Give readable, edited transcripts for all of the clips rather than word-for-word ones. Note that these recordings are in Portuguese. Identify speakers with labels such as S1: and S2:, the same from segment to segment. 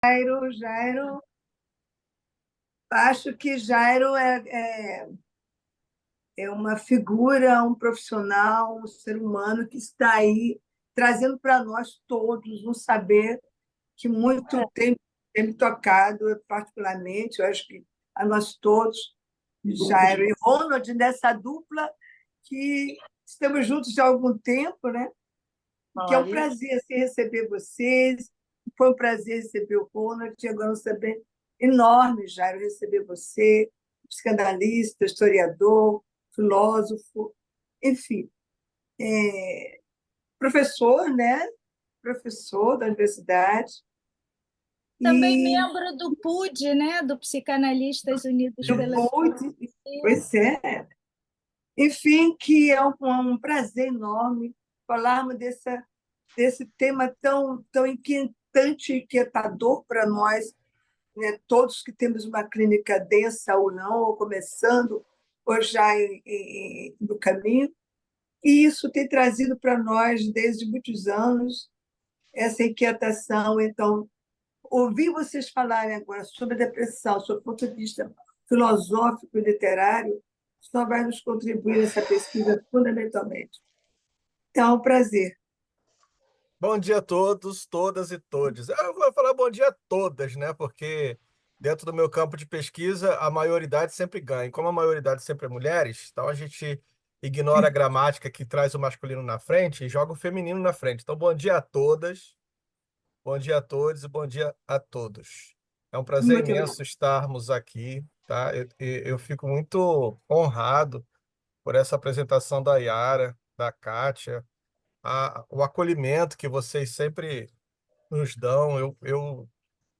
S1: Jairo, acho que Jairo é uma figura, um profissional, um ser humano que está aí trazendo para nós todos um saber que muito tem me tocado, particularmente, eu acho que a nós todos, Jairo e Ronald, nessa dupla que estamos juntos já há algum tempo, né? Que é um prazer assim, receber vocês. Foi um prazer receber o Ronald, e agora um prazer enorme, Jairo, receber você, psicanalista, historiador, filósofo, enfim, professor, né? Professor da universidade.
S2: Também
S1: E
S2: membro do PUD, né? Do Psicanalistas Unidos pela
S1: depois,
S2: Democracia.
S1: pois é, enfim, que é um prazer enorme falarmos desse tema tão inquietante e inquietador para nós, né? Todos que temos uma clínica densa ou não, ou começando, ou já no caminho. E isso tem trazido para nós, desde muitos anos, essa inquietação. Então, ouvir vocês falarem agora sobre a depressão, sob o ponto de vista filosófico e literário, só vai nos contribuir nessa pesquisa fundamentalmente. Então, é um prazer.
S3: Bom dia a todos, todas e todes. Eu vou falar bom dia a todas, né? Porque dentro do meu campo de pesquisa, a maioridade sempre ganha. E como a maioridade sempre é mulheres, então a gente ignora a gramática que traz o masculino na frente e joga o feminino na frente. Então, bom dia a todas, bom dia a todos e bom dia a todos. É um prazer
S1: Muito obrigada.
S3: imenso estarmos aqui, tá? Eu fico muito honrado por essa apresentação da Yara, da Kátia, o acolhimento que vocês sempre nos dão.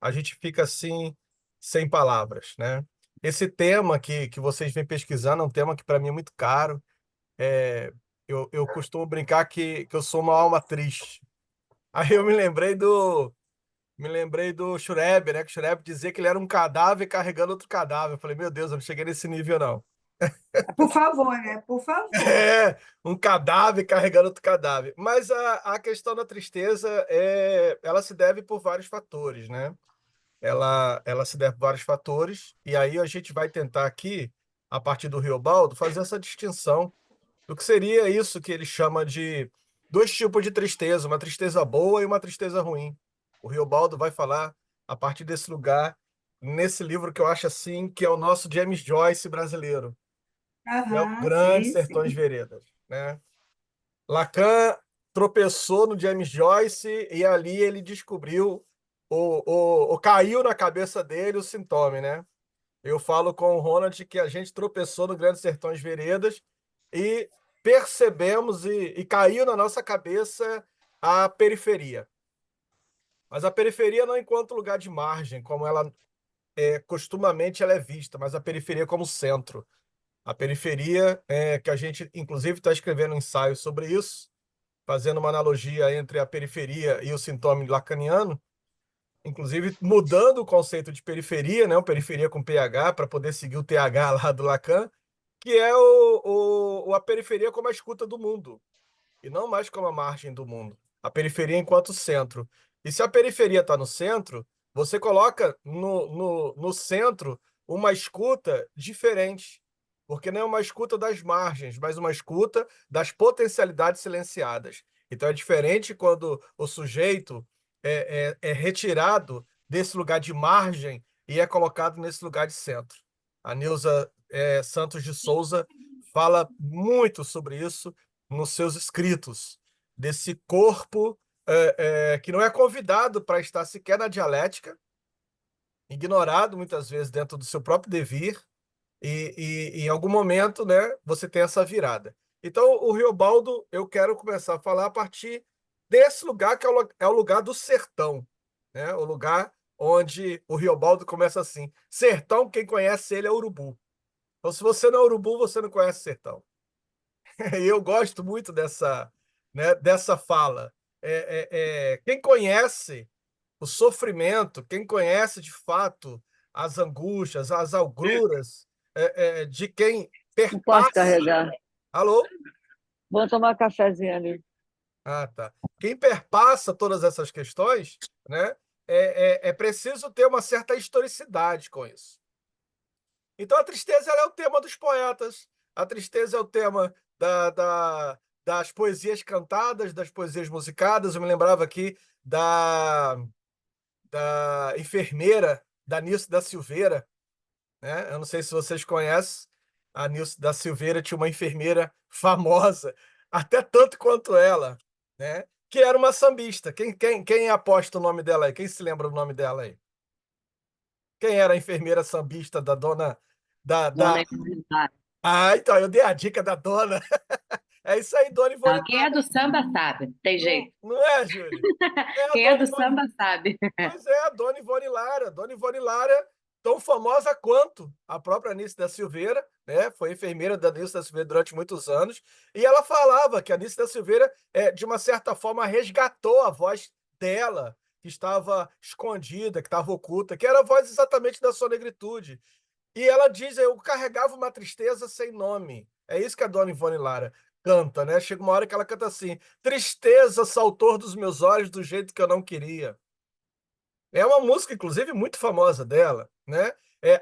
S3: A gente fica assim, sem palavras, né? Esse tema que vocês vêm pesquisando é um tema que para mim é muito caro. É, eu costumo brincar que eu sou uma alma triste. Aí eu me lembrei do Schreber, né? Que Schreber dizia que ele era um cadáver carregando outro cadáver. Eu falei, meu Deus, eu não cheguei nesse nível, não.
S1: Por favor, né? Por favor.
S3: É, um cadáver carregando outro cadáver. Mas a questão da tristeza ela se deve por vários fatores, né? Ela se deve por vários fatores, e aí a gente vai tentar aqui, a partir do Riobaldo, fazer essa distinção do que seria isso que ele chama de dois tipos de tristeza, uma tristeza boa e uma tristeza ruim. O Riobaldo vai falar a partir desse lugar, nesse livro que eu acho assim, que é o nosso James Joyce brasileiro, que é o
S1: Aham,
S3: Grande
S1: sim,
S3: Sertões
S1: sim.
S3: Veredas, né? Lacan tropeçou no James Joyce e ali ele descobriu, caiu na cabeça dele o sintoma, né? Eu falo com o Ronald que a gente tropeçou no Grande Sertões Veredas e percebemos e caiu na nossa cabeça a periferia. Mas a periferia não enquanto lugar de margem, como ela costumamente ela é vista, mas a periferia como centro. A periferia, que a gente inclusive está escrevendo um ensaio sobre isso, fazendo uma analogia entre a periferia e o sintoma lacaniano, inclusive mudando o conceito de periferia, né, o periferia com pH, para poder seguir o TH lá do Lacan, que é a periferia como a escuta do mundo, e não mais como a margem do mundo. A periferia enquanto centro. E se a periferia está no centro, você coloca no centro uma escuta diferente, porque não é uma escuta das margens, mas uma escuta das potencialidades silenciadas. Então é diferente quando o sujeito é retirado desse lugar de margem e é colocado nesse lugar de centro. A Neuza Santos de Souza fala muito sobre isso nos seus escritos, desse corpo que não é convidado para estar sequer na dialética, ignorado muitas vezes dentro do seu próprio devir, e em algum momento, né, você tem essa virada. Então, o Riobaldo, eu quero começar a falar a partir desse lugar que é o lugar do sertão, né? O lugar onde o Riobaldo começa assim: sertão, quem conhece ele é urubu. Então, se você não é urubu, você não conhece sertão. E eu gosto muito dessa, né, dessa fala. Quem conhece o sofrimento, quem conhece de fato as angústias, as agruras de quem
S4: Não posso
S3: perpassa.
S4: carregar.
S3: Alô?
S4: Vou tomar cafezinho ali.
S3: Ah, tá. Quem perpassa todas essas questões, né? é preciso ter uma certa historicidade com isso. Então, a tristeza ela é o tema dos poetas, a tristeza é o tema das poesias cantadas, das poesias musicadas. Eu me lembrava aqui da enfermeira da Nilce da Silveira, né? Eu não sei se vocês conhecem, a Nilce da Silveira tinha uma enfermeira famosa, até tanto quanto ela, né? Que era uma sambista. Quem aposta o nome dela aí? Quem se lembra o nome dela aí? Quem era a enfermeira sambista da dona...
S5: Dona Ivone.
S3: Ah, então, eu dei a dica da dona. É isso aí, Dona Ivone.
S5: Não, quem é do samba sabe, tem jeito.
S3: Não é, Júlia? É a
S5: Quem é
S3: Dona
S5: do
S3: Ivone.
S5: samba sabe.
S3: Pois é, a Dona Ivone Lara. Dona Ivone Lara, tão famosa quanto a própria Anice da Silveira, né? Foi enfermeira da Anice da Silveira durante muitos anos. E ela falava que a Anice da Silveira, de uma certa forma, resgatou a voz dela, que estava escondida, que estava oculta, que era a voz exatamente da sua negritude. E ela diz: eu carregava uma tristeza sem nome. É isso que a Dona Ivone Lara canta, né? Chega uma hora que ela canta assim: tristeza saltou dos meus olhos do jeito que eu não queria. É uma música, inclusive, muito famosa dela, né?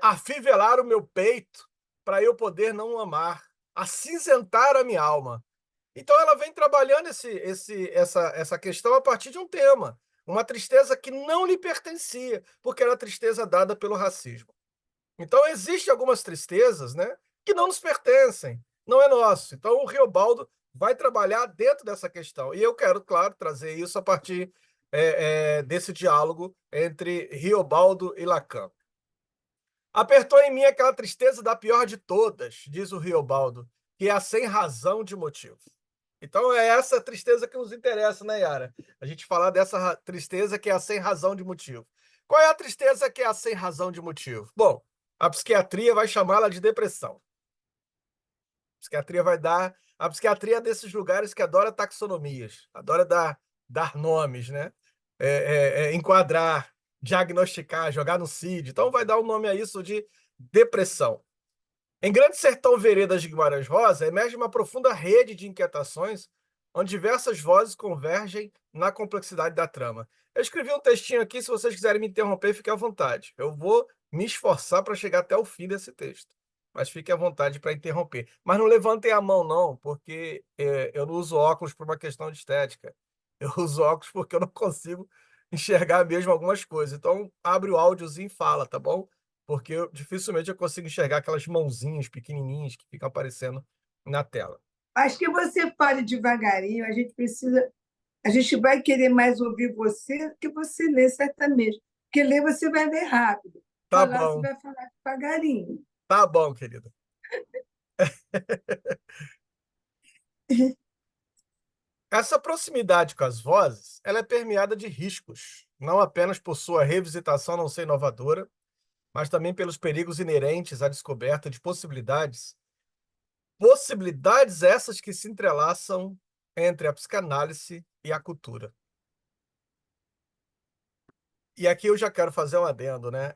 S3: Afivelar o meu peito para eu poder não amar, acinzentar a minha alma. Então ela vem trabalhando essa questão a partir de um tema, uma tristeza que não lhe pertencia, porque era a tristeza dada pelo racismo. Então, existem algumas tristezas, né, que não nos pertencem, não é nosso. Então, o Riobaldo vai trabalhar dentro dessa questão. E eu quero, claro, trazer isso a partir desse diálogo entre Riobaldo e Lacan. Apertou em mim aquela tristeza da pior de todas, diz o Riobaldo, que é a sem razão de motivo. Então, é essa tristeza que nos interessa, né, Yara? A gente falar dessa tristeza que é a sem razão de motivo. Qual é a tristeza que é a sem razão de motivo? Bom, a psiquiatria vai chamá-la de depressão. A psiquiatria é desses lugares que adora taxonomias, adora dar nomes, né? Enquadrar, diagnosticar, jogar no CID. Então, vai dar o nome a isso de depressão. Em Grande Sertão Veredas de Guimarães Rosa, emerge uma profunda rede de inquietações, onde diversas vozes convergem na complexidade da trama. Eu escrevi um textinho aqui, se vocês quiserem me interromper, fiquem à vontade. Eu vou me esforçar para chegar até o fim desse texto, mas fiquem à vontade para interromper. Mas não levantem a mão, não, porque eu não uso óculos por uma questão de estética. Eu uso óculos porque eu não consigo enxergar mesmo algumas coisas. Então, abre o áudiozinho e fala, tá bom? Porque dificilmente eu consigo enxergar aquelas mãozinhas pequenininhas que ficam aparecendo na tela.
S1: Acho que você fale devagarinho, a gente vai querer mais ouvir você do que você ler, certamente. Porque ler você vai ler rápido.
S3: Tá
S1: Falar, você
S3: bom,
S1: vai falar devagarinho.
S3: tá bom, querida. Essa proximidade com as vozes, ela é permeada de riscos, não apenas por sua revisitação não ser inovadora, mas também pelos perigos inerentes à descoberta de possibilidades essas que se entrelaçam entre a psicanálise e a cultura. E aqui eu já quero fazer um adendo, né?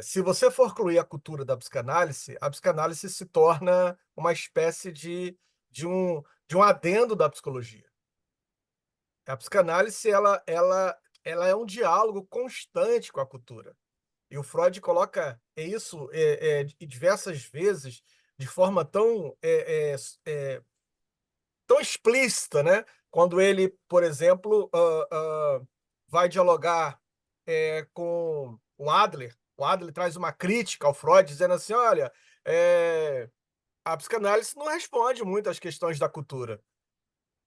S3: Se você for incluir a cultura da psicanálise, a psicanálise se torna uma espécie de um adendo da psicologia. A psicanálise ela é um diálogo constante com a cultura. E o Freud coloca isso diversas vezes de forma tão explícita, né? Quando ele, por exemplo, vai dialogar com o Adler traz uma crítica ao Freud, dizendo assim: olha, a psicanálise não responde muito às questões da cultura.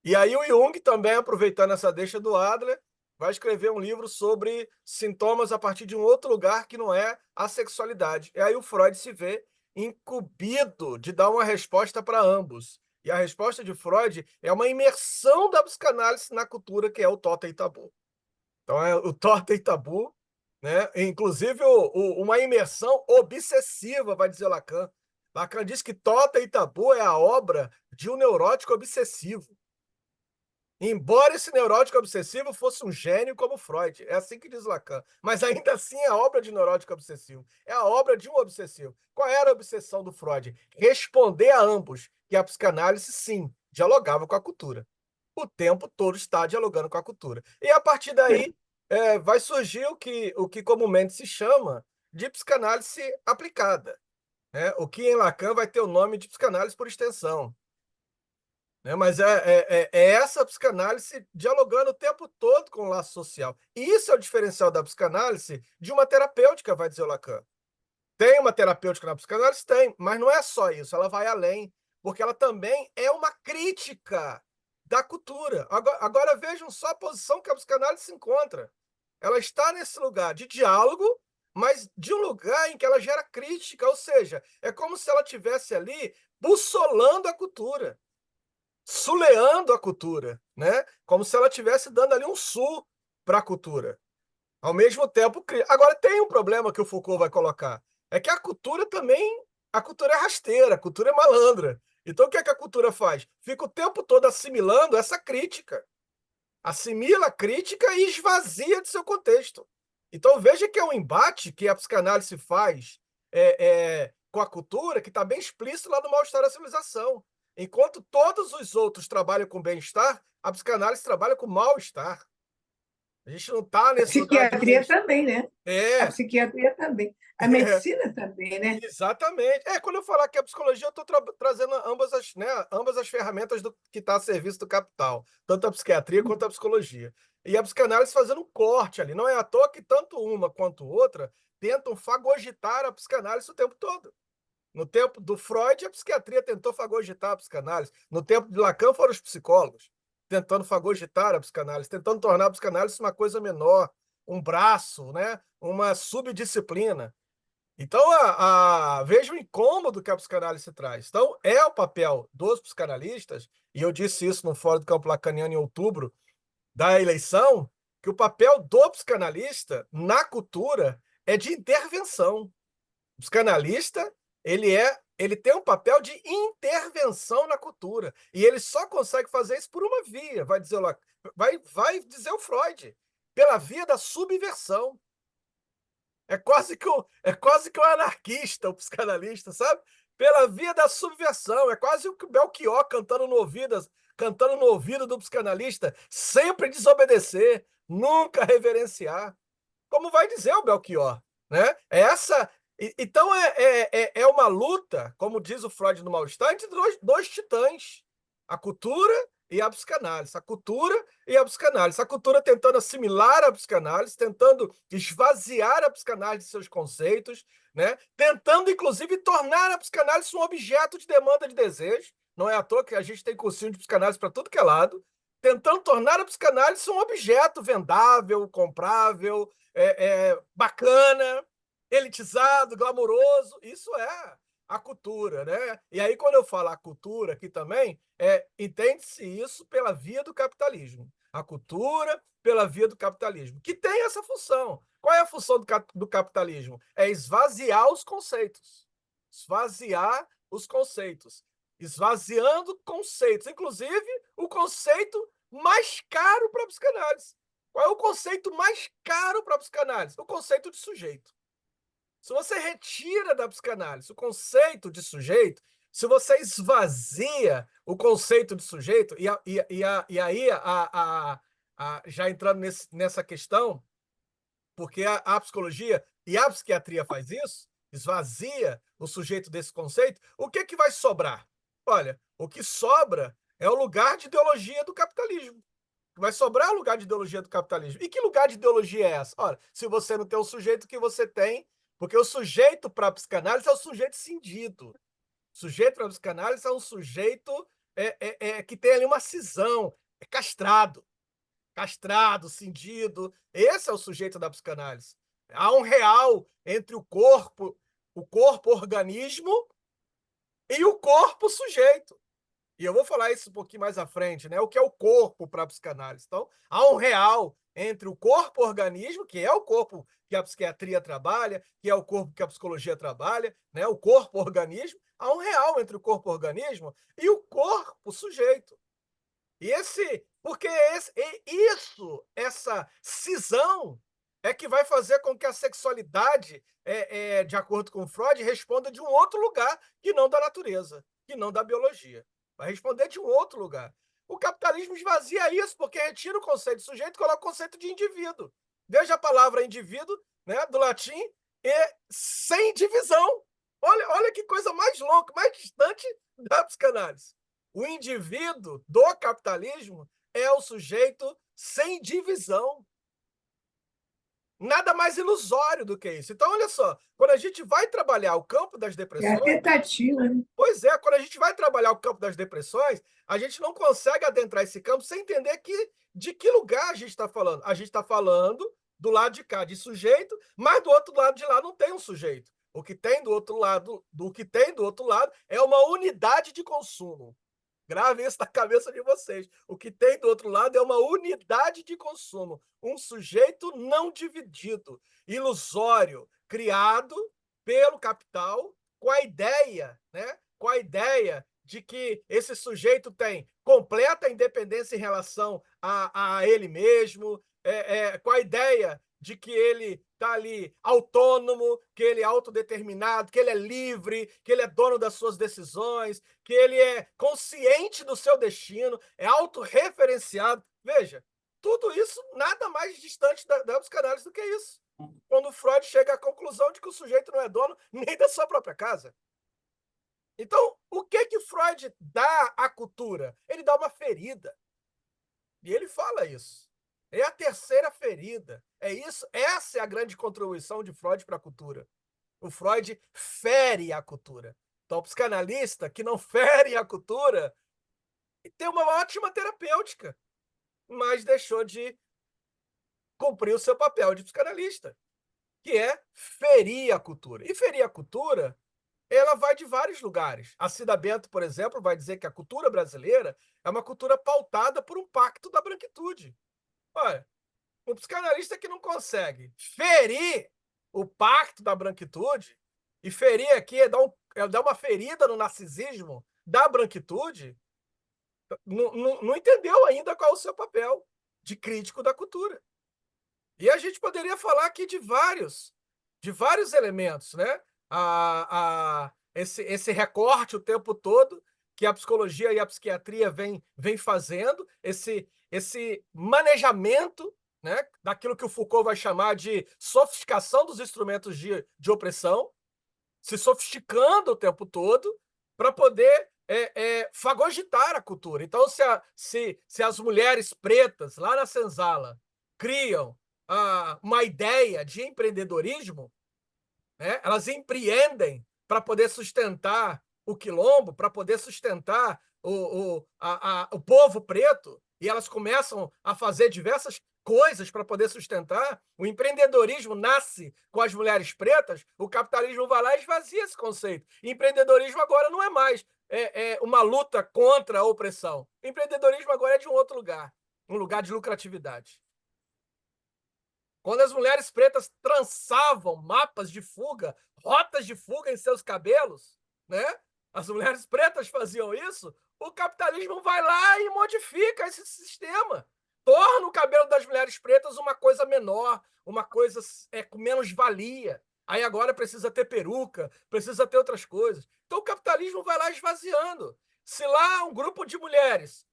S3: E aí o Jung, também aproveitando essa deixa do Adler, vai escrever um livro sobre sintomas a partir de um outro lugar que não é a sexualidade. E aí o Freud se vê incumbido de dar uma resposta para ambos. E a resposta de Freud é uma imersão da psicanálise na cultura, que é o totem e tabu. Então, é o totem e tabu, né? Inclusive uma imersão obsessiva, vai dizer Lacan. Lacan diz que totem e tabu é a obra de um neurótico obsessivo. Embora esse neurótico obsessivo fosse um gênio como Freud, é assim que diz Lacan, mas ainda assim é a obra de neurótico obsessivo, é a obra de um obsessivo. Qual era a obsessão do Freud? Responder a ambos, que a psicanálise, sim, dialogava com a cultura. O tempo todo está dialogando com a cultura. E a partir daí, vai surgir o que comumente se chama de psicanálise aplicada, né? O que em Lacan vai ter o nome de psicanálise por extensão, né? Mas é essa psicanálise dialogando o tempo todo com o laço social. E isso é o diferencial da psicanálise de uma terapêutica, vai dizer o Lacan. Tem uma terapêutica na psicanálise? Tem, mas não é só isso, ela vai além, porque ela também é uma crítica da cultura. Agora vejam só a posição que a psicanálise se encontra. Ela está nesse lugar de diálogo, mas de um lugar em que ela gera crítica, ou seja, é como se ela estivesse ali bussolando a cultura, suleando a cultura, né? Como se ela estivesse dando ali um sul para a cultura. Ao mesmo tempo, agora tem um problema que o Foucault vai colocar, é que a cultura é rasteira, a cultura é malandra. Então o que é que a cultura faz? Fica o tempo todo assimilando essa crítica. Assimila a crítica e esvazia de seu contexto. Então veja que é um embate que a psicanálise faz com a cultura, que está bem explícito lá no Mal-Estar da Civilização. Enquanto todos os outros trabalham com bem-estar, a psicanálise trabalha com mal-estar. A gente não está
S1: A
S3: nesse lugar de
S1: psiquiatria também, né? A
S3: É,
S1: psiquiatria também. A
S3: é,
S1: medicina também, né?
S3: exatamente. Quando eu falar que a psicologia, eu estou trazendo ambas as ferramentas que está a serviço do capital, tanto a psiquiatria quanto a psicologia. E a psicanálise fazendo um corte ali. Não é à toa que tanto uma quanto outra tentam fagogitar a psicanálise o tempo todo. No tempo do Freud, a psiquiatria tentou fagogitar a psicanálise. No tempo de Lacan, foram os psicólogos tentando fagogitar a psicanálise, tentando tornar a psicanálise uma coisa menor, um braço, né? Uma subdisciplina. Então, veja o incômodo que a psicanálise traz. Então, é o papel dos psicanalistas, e eu disse isso no Fórum do Campo Lacaniano em outubro da eleição, que o papel do psicanalista na cultura é de intervenção. O psicanalista, ele tem um papel de intervenção na cultura, e ele só consegue fazer isso por uma via, vai dizer o Freud, pela via da subversão. É quase que um anarquista, o psicanalista, sabe? Pela via da subversão. É quase o Belchior cantando no ouvido do psicanalista, sempre desobedecer, nunca reverenciar. Como vai dizer o Belchior, né? Então é uma luta, como diz o Freud no Mal-Estar, entre dois titãs: a cultura e a psicanálise. A cultura e a psicanálise. A cultura tentando assimilar a psicanálise, tentando esvaziar a psicanálise de seus conceitos, né? Tentando, inclusive, tornar a psicanálise um objeto de demanda de desejo. Não é à toa que a gente tem cursinho de psicanálise para tudo que é lado. Tentando tornar a psicanálise um objeto vendável, comprável, bacana, elitizado, glamouroso. Isso é a cultura, né? E aí, quando eu falo a cultura aqui também, entende-se isso pela via do capitalismo. A cultura pela via do capitalismo, que tem essa função. Qual é a função do capitalismo? É esvaziar os conceitos. Esvaziar os conceitos. Esvaziando conceitos. Inclusive, o conceito mais caro para a psicanálise. Qual é o conceito mais caro para a psicanálise? O conceito de sujeito. Se você retira da psicanálise o conceito de sujeito, se você esvazia o conceito de sujeito, e aí, já entrando nessa questão, porque a psicologia e a psiquiatria faz isso, esvazia o sujeito desse conceito, o que vai sobrar? Olha, o que sobra é o lugar de ideologia do capitalismo. Vai sobrar o lugar de ideologia do capitalismo. E que lugar de ideologia é essa? Olha, se você não tem o sujeito que você tem, porque o sujeito para a psicanálise é o sujeito cindido. O sujeito para a psicanálise é um sujeito que tem ali uma cisão, é castrado, cindido. Esse é o sujeito da psicanálise. Há um real entre o corpo organismo e o corpo sujeito. E eu vou falar isso um pouquinho mais à frente, né? O que é o corpo para a psicanálise. Então, há um real entre o corpo-organismo, que é o corpo que a psiquiatria trabalha, que é o corpo que a psicologia trabalha, né? O corpo-organismo. Há um real entre o corpo-organismo e o corpo-sujeito. Porque essa cisão é que vai fazer com que a sexualidade, de acordo com Freud, responda de um outro lugar que não da natureza, que não da biologia. Vai responder de um outro lugar. O capitalismo esvazia isso, porque retira o conceito de sujeito e coloca o conceito de indivíduo. Veja a palavra indivíduo, né, do latim, e sem divisão. Olha que coisa mais louca, mais distante da psicanálise. O indivíduo do capitalismo é o sujeito sem divisão. Nada mais ilusório do que isso. Então, olha só, quando a gente vai trabalhar o campo das
S1: É a
S3: depressões,
S1: tentativa, né?
S3: pois é, quando a gente vai trabalhar o campo das depressões, a gente não consegue adentrar esse campo sem entender de que lugar a gente está falando. A gente está falando do lado de cá de sujeito, mas do outro lado de lá não tem um sujeito. O que tem do outro lado, do que tem do outro lado é uma unidade de consumo. Grave isso na cabeça de vocês. O que tem do outro lado é uma unidade de consumo, um sujeito não dividido, ilusório, criado pelo capital com a ideia, né? Com a ideia de que esse sujeito tem completa independência em relação a ele mesmo, com a ideia de que ele está ali autônomo, que ele é autodeterminado, que ele é livre, que ele é dono das suas decisões, que ele é consciente do seu destino, é autorreferenciado. Veja, tudo isso nada mais distante da psicanálise do que isso. Quando Freud chega à conclusão de que o sujeito não é dono nem da sua própria casa. Então, o que Freud dá à cultura? Ele dá uma ferida. E ele fala isso. É a terceira ferida. É isso. Essa é a grande contribuição de Freud para a cultura. O Freud fere a cultura. Então, o psicanalista que não fere a cultura tem uma ótima terapêutica, mas deixou de cumprir o seu papel de psicanalista, que é ferir a cultura. E ferir a cultura, ela vai de vários lugares. A Cida Bento, por exemplo, vai dizer que a cultura brasileira é uma cultura pautada por um pacto da branquitude. Olha, um psicanalista que não consegue ferir o pacto da branquitude, e ferir aqui é dar uma ferida no narcisismo da branquitude, não entendeu ainda qual é o seu papel de crítico da cultura. E a gente poderia falar aqui de vários elementos, né? Esse recorte o tempo todo que a psicologia e a psiquiatria vem fazendo, esse manejamento, né, daquilo que o Foucault vai chamar de sofisticação dos instrumentos de opressão, se sofisticando o tempo todo para poder fagogitar a cultura. Então, se as mulheres pretas lá na senzala criam uma ideia de empreendedorismo, né, elas empreendem para poder sustentar o quilombo, para poder sustentar o povo preto, e elas começam a fazer diversas coisas para poder sustentar. O empreendedorismo nasce com as mulheres pretas, o capitalismo vai lá e esvazia esse conceito. Empreendedorismo agora não é mais uma luta contra a opressão. Empreendedorismo agora é de um outro lugar, um lugar de lucratividade. Quando as mulheres pretas trançavam mapas de fuga, rotas de fuga em seus cabelos, né? As mulheres pretas faziam isso, o capitalismo vai lá e modifica esse sistema. Torna o cabelo das mulheres pretas uma coisa menor, uma coisa com menos valia. Aí agora precisa ter peruca, precisa ter outras coisas. Então o capitalismo vai lá esvaziando. Se lá um grupo de mulheres,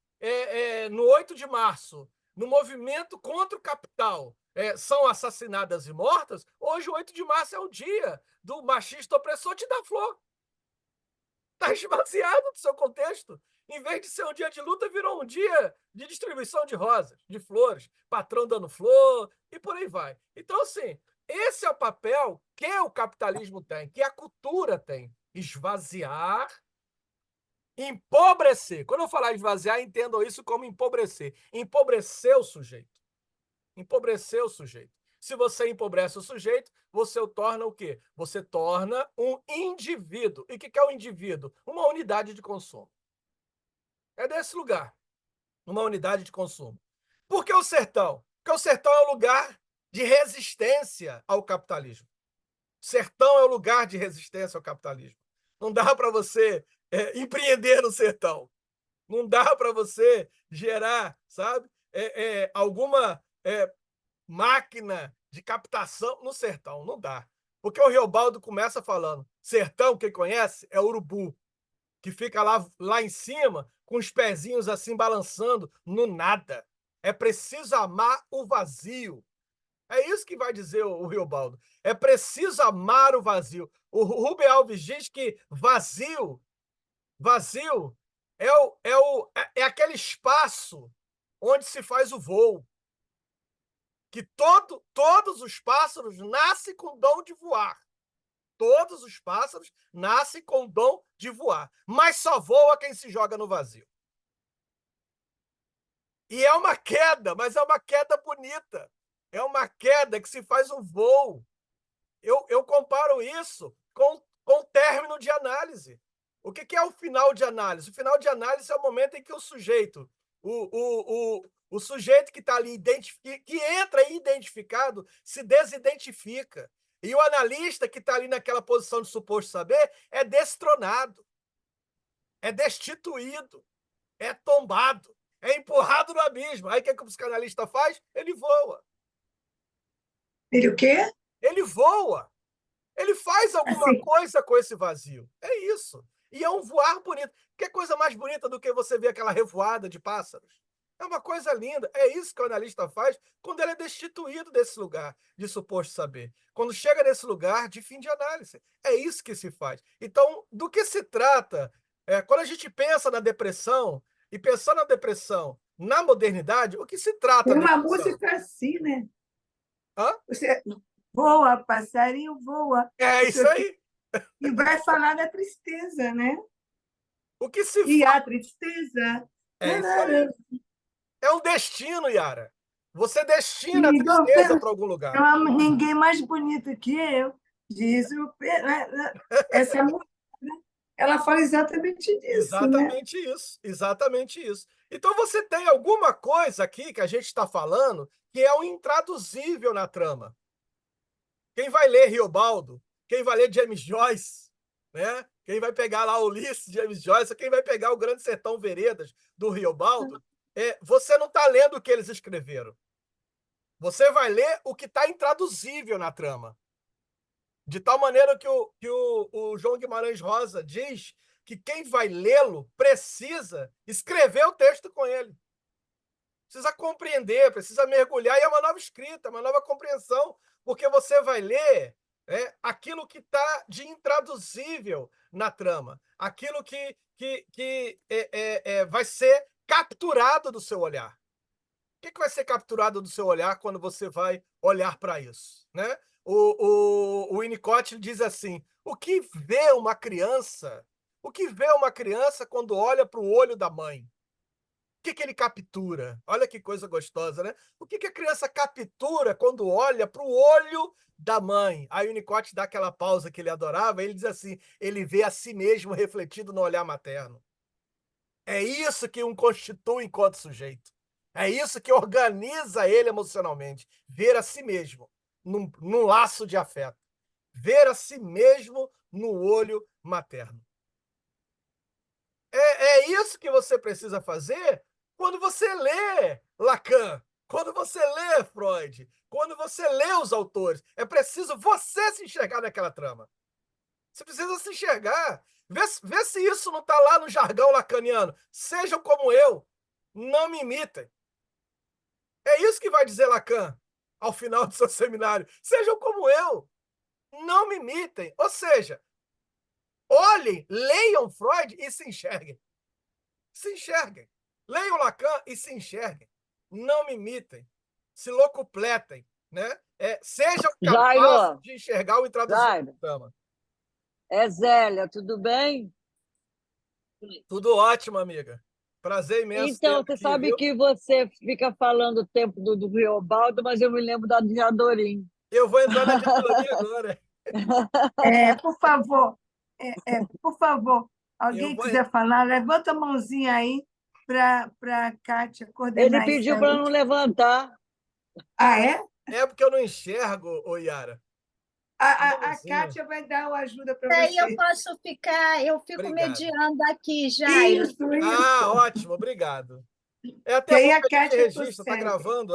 S3: no 8 de março, no movimento contra o capital, são assassinadas e mortas, hoje o 8 de março é o dia do machista opressor te dá flor. Está esvaziado do seu contexto. Em vez de ser um dia de luta, virou um dia de distribuição de rosas, de flores, patrão dando flor e por aí vai. Então, assim, esse é o papel que o capitalismo tem, que a cultura tem. Esvaziar, empobrecer. Quando eu falar esvaziar, entendam isso como empobrecer. Empobrecer o sujeito. Empobrecer o sujeito. Se você empobrece o sujeito, você o torna o quê? Você torna um indivíduo. E o que é um indivíduo? Uma unidade de consumo. É desse lugar. Uma unidade de consumo. Por que o sertão? Porque o sertão é o lugar de resistência ao capitalismo. O sertão é o lugar de resistência ao capitalismo. Não dá para você empreender no sertão. Não dá para você gerar, sabe, alguma máquina de captação no sertão. Não dá. Porque o Riobaldo começa falando, sertão, quem conhece, é urubu, que fica lá em cima, com os pezinhos assim balançando, no nada. É preciso amar o vazio. É isso que vai dizer o Riobaldo. É preciso amar o vazio. O Rubem Alves diz que vazio é aquele espaço onde se faz o voo. Que todos os pássaros nascem com o dom de voar. Todos os pássaros nascem com o dom de voar. Mas só voa quem se joga no vazio. E é uma queda, mas é uma queda bonita. É uma queda que se faz um voo. Eu comparo isso com o término de análise. O que é o final de análise? O final de análise é o momento em que o sujeito, o sujeito que está ali, que entra identificado, se desidentifica. E o analista que está ali naquela posição de suposto saber é destronado, é destituído, é tombado, é empurrado no abismo. Aí o que o psicanalista faz? Ele voa.
S1: Ele o quê?
S3: Ele voa. Ele faz alguma
S1: Assim.
S3: coisa com esse vazio. É isso. E é um voar bonito. Que coisa mais bonita do que você ver aquela revoada de pássaros? É uma coisa linda. É isso que o analista faz quando ele é destituído desse lugar de suposto saber. Quando chega nesse lugar de fim de análise. É isso que se faz. Então, do que se trata? Quando a gente pensa na depressão, e pensando na depressão na modernidade, o que se trata
S1: Tem
S3: da
S1: uma
S3: depressão?
S1: música assim, né?
S3: Hã?
S1: Você voa, passarinho voa.
S3: É isso aí.
S1: E vai falar da tristeza, né?
S3: O que se
S1: E
S3: faz
S1: a tristeza.
S3: é isso aí. É um destino, Yara. Você destina a
S1: E
S3: tristeza para algum lugar.
S1: ninguém mais bonito que eu, diz o essa música, ela fala exatamente disso, né?
S3: Exatamente isso. Exatamente isso. Então você tem alguma coisa aqui que a gente está falando que é o intraduzível na trama. Quem vai ler Riobaldo, quem vai ler James Joyce, né? Quem vai pegar lá Ulisses de James Joyce, quem vai pegar o Grande Sertão Veredas do Riobaldo, você não está lendo o que eles escreveram. Você vai ler o que está intraduzível na trama. De tal maneira que o João Guimarães Rosa diz que quem vai lê-lo precisa escrever o texto com ele. Precisa compreender, precisa mergulhar, e é uma nova escrita, uma nova compreensão, porque você vai ler aquilo que está de intraduzível na trama, aquilo que vai ser capturado do seu olhar. O que vai ser capturado do seu olhar quando você vai olhar para isso? Né? O Winnicott diz assim: o que vê uma criança? O que vê uma criança quando olha para o olho da mãe? O que ele captura? Olha que coisa gostosa, né? O que a criança captura quando olha para o olho da mãe? Aí o Winnicott dá aquela pausa que ele adorava, ele diz assim: ele vê a si mesmo refletido no olhar materno. É isso que o constitui enquanto sujeito. É isso que organiza ele emocionalmente. Ver a si mesmo num laço de afeto. Ver a si mesmo no olho materno. É isso que você precisa fazer quando você lê Lacan, quando você lê Freud, quando você lê os autores. É preciso você se enxergar naquela trama. Você precisa se enxergar. Vê se isso não está lá no jargão lacaniano. Sejam como eu, não me imitem. É isso que vai dizer Lacan ao final do seu seminário. Sejam como eu, não me imitem. Ou seja, olhem, leiam Freud e se enxerguem. Se enxerguem. Leiam Lacan e se enxerguem. Não me imitem. Se locupletem. Né? Sejam capazes
S4: Jairo,
S3: de enxergar o intraduzível do trama.
S4: É Zélia, tudo bem?
S3: Tudo ótimo, amiga. Prazer imenso
S4: Então,
S3: ter
S4: você
S3: aqui,
S4: sabe
S3: viu?
S4: que você fica falando o tempo do Riobaldo, mas eu me lembro da Diadorim.
S3: Eu vou entrar na diretoria agora.
S1: Por favor, por favor,
S3: Eu
S1: alguém
S3: vou...
S1: quiser falar, levanta a mãozinha aí para a Kátia
S4: Ele
S1: coordenar isso
S4: pediu para
S1: aí.
S4: não levantar.
S1: Ah, é?
S3: É porque eu não enxergo, ô Yara.
S1: A Kátia vai dar uma ajuda para
S2: Aí eu
S1: você.
S2: posso ficar, eu fico
S3: Obrigado.
S2: mediando aqui, Jairo.
S1: Isso.
S3: Ah, ótimo, obrigado. É
S1: Que
S3: até
S1: aí
S3: bom
S1: a
S3: que a gente
S1: Kátia
S3: registra, tá
S1: consegue.
S3: gravando,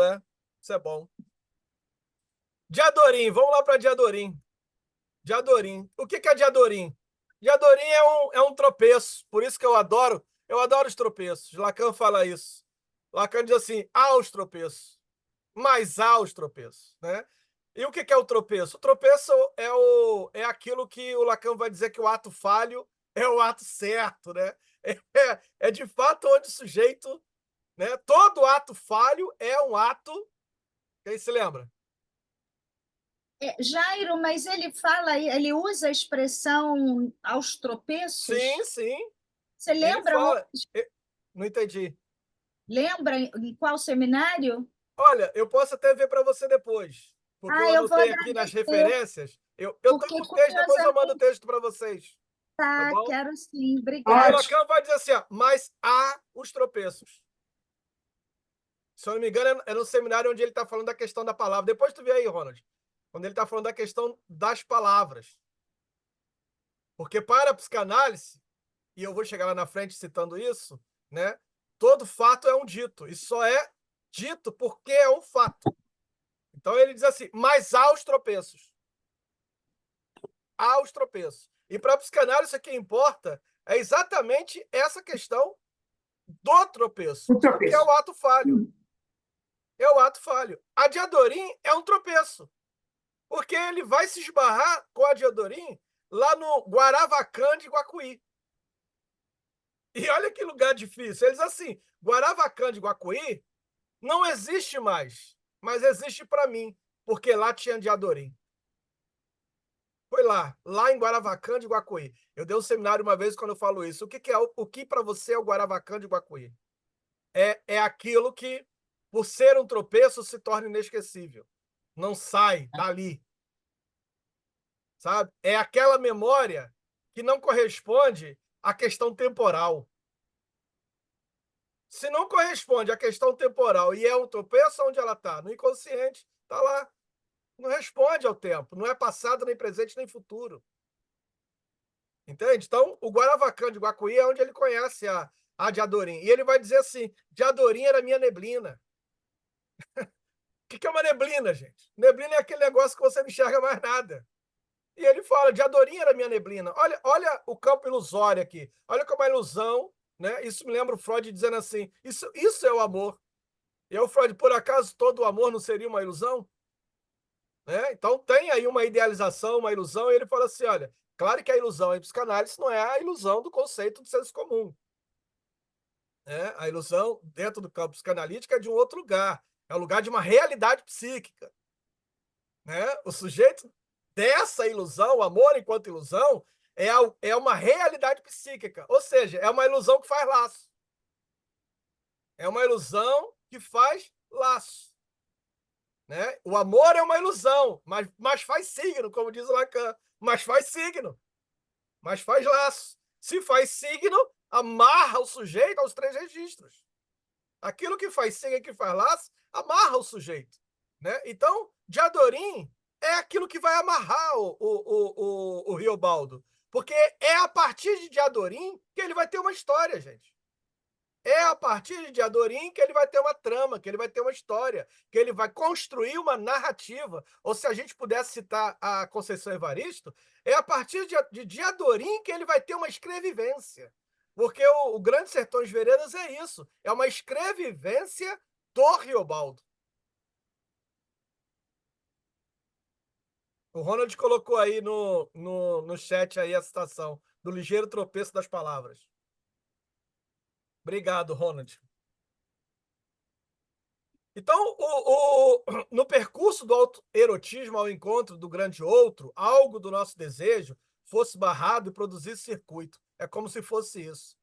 S3: Isso é bom. Diadorim, vamos lá para Diadorim. Diadorim. O que é Diadorim? Diadorim é um tropeço, por isso que eu adoro os tropeços. Lacan fala isso. Lacan diz assim: há os tropeços. mas há os tropeços, né? E o que é o tropeço? O tropeço é aquilo que o Lacan vai dizer que o ato falho é o ato certo, né? É de fato onde o sujeito, né? Todo ato falho é um ato. Quem se lembra?
S2: Jairo, mas ele usa a expressão aos
S3: Sim,
S2: tropeços.
S3: sim.
S2: Você
S3: Ele
S2: lembra
S3: fala. Não entendi.
S2: lembra em qual seminário?
S3: Olha, eu posso até ver para você depois, porque eu
S2: Ah, eu vou
S3: anotei aqui nas
S2: agradecer,
S3: referências. Eu tô
S2: porque
S3: com o texto, depois eu mando o
S2: curiosamente,
S3: texto para vocês, tá
S2: tá,
S3: bom?
S2: quero sim,
S3: Porque o
S2: obrigada.
S1: Ótimo.
S3: Lacan vai dizer assim, ó, mas há os tropeços. Se eu não me engano, é no seminário onde ele está falando da questão da palavra. Depois tu vê aí, Ronald, quando ele está falando da questão das palavras. Porque para a psicanálise, e eu vou chegar lá na frente citando isso, né? Todo fato é um dito, e só é dito porque é um fato. Então ele diz assim, mas há os tropeços. Há os tropeços. E para a psicanálise, o que importa é exatamente essa questão do tropeço,
S1: O
S3: porque é o
S1: tropeço.
S3: ato falho. É o ato falho. A Diadorim é um tropeço, porque ele vai se esbarrar com a Diadorim lá no Guaravacã de Guacuí. E olha que lugar difícil. Eles assim, Guaravacã de Guacuí não existe mais, mas existe para mim, porque lá tinha Diadorim. Foi lá em Guaravacã de Guacuí. Eu dei um seminário uma vez quando eu falo isso. O que para você é o Guaravacã de Guacuí? É aquilo que, por ser um tropeço, se torna inesquecível. Não sai dali. Sabe? É aquela memória que não corresponde à questão temporal. Se não corresponde à questão temporal e é um tropeço, onde ela está? No inconsciente, está lá. Não responde ao tempo. Não é passado, nem presente, nem futuro. Entende? Então, o Guaravacã de Guacuí é onde ele conhece a Diadorim. E ele vai dizer assim, Diadorim era minha neblina. O que é uma neblina, gente? Neblina é aquele negócio que você não enxerga mais nada. E ele fala, Diadorim era minha neblina. Olha o campo ilusório aqui. Olha como é ilusão, né? Isso me lembra o Freud dizendo assim, isso é o amor. E aí o Freud, por acaso, todo o amor não seria uma ilusão? Né? Então tem aí uma idealização, uma ilusão, e ele fala assim, olha, claro que a ilusão em psicanálise não é a ilusão do conceito do senso comum. Né? A ilusão dentro do campo psicanalítico é de um outro lugar. É o lugar de uma realidade psíquica. Né? O sujeito dessa ilusão, o amor enquanto ilusão, é uma realidade psíquica. Ou seja, é uma ilusão que faz laço. É uma ilusão que faz laço. Né? O amor é uma ilusão, mas faz signo, como diz o Lacan. Mas faz signo. Mas faz laço. Se faz signo, amarra o sujeito aos 3 registros. Aquilo que faz signo e que faz laço, amarra o sujeito. Né? Então, Diadorim é aquilo que vai amarrar o Riobaldo. Porque é a partir de Diadorim que ele vai ter uma história, gente. É a partir de Diadorim que ele vai ter uma trama, que ele vai ter uma história, que ele vai construir uma narrativa. Ou se a gente pudesse citar a Conceição Evaristo, é a partir de Diadorim que ele vai ter uma escrevivência. Porque o Grande Sertões Veredas é isso, é uma escrevivência do Riobaldo. O Ronald colocou aí no chat aí a citação do ligeiro tropeço das palavras. Obrigado, Ronald. Então, no percurso do autoerotismo ao encontro do grande outro, algo do nosso desejo fosse barrado e produzisse circuito. É como se fosse isso.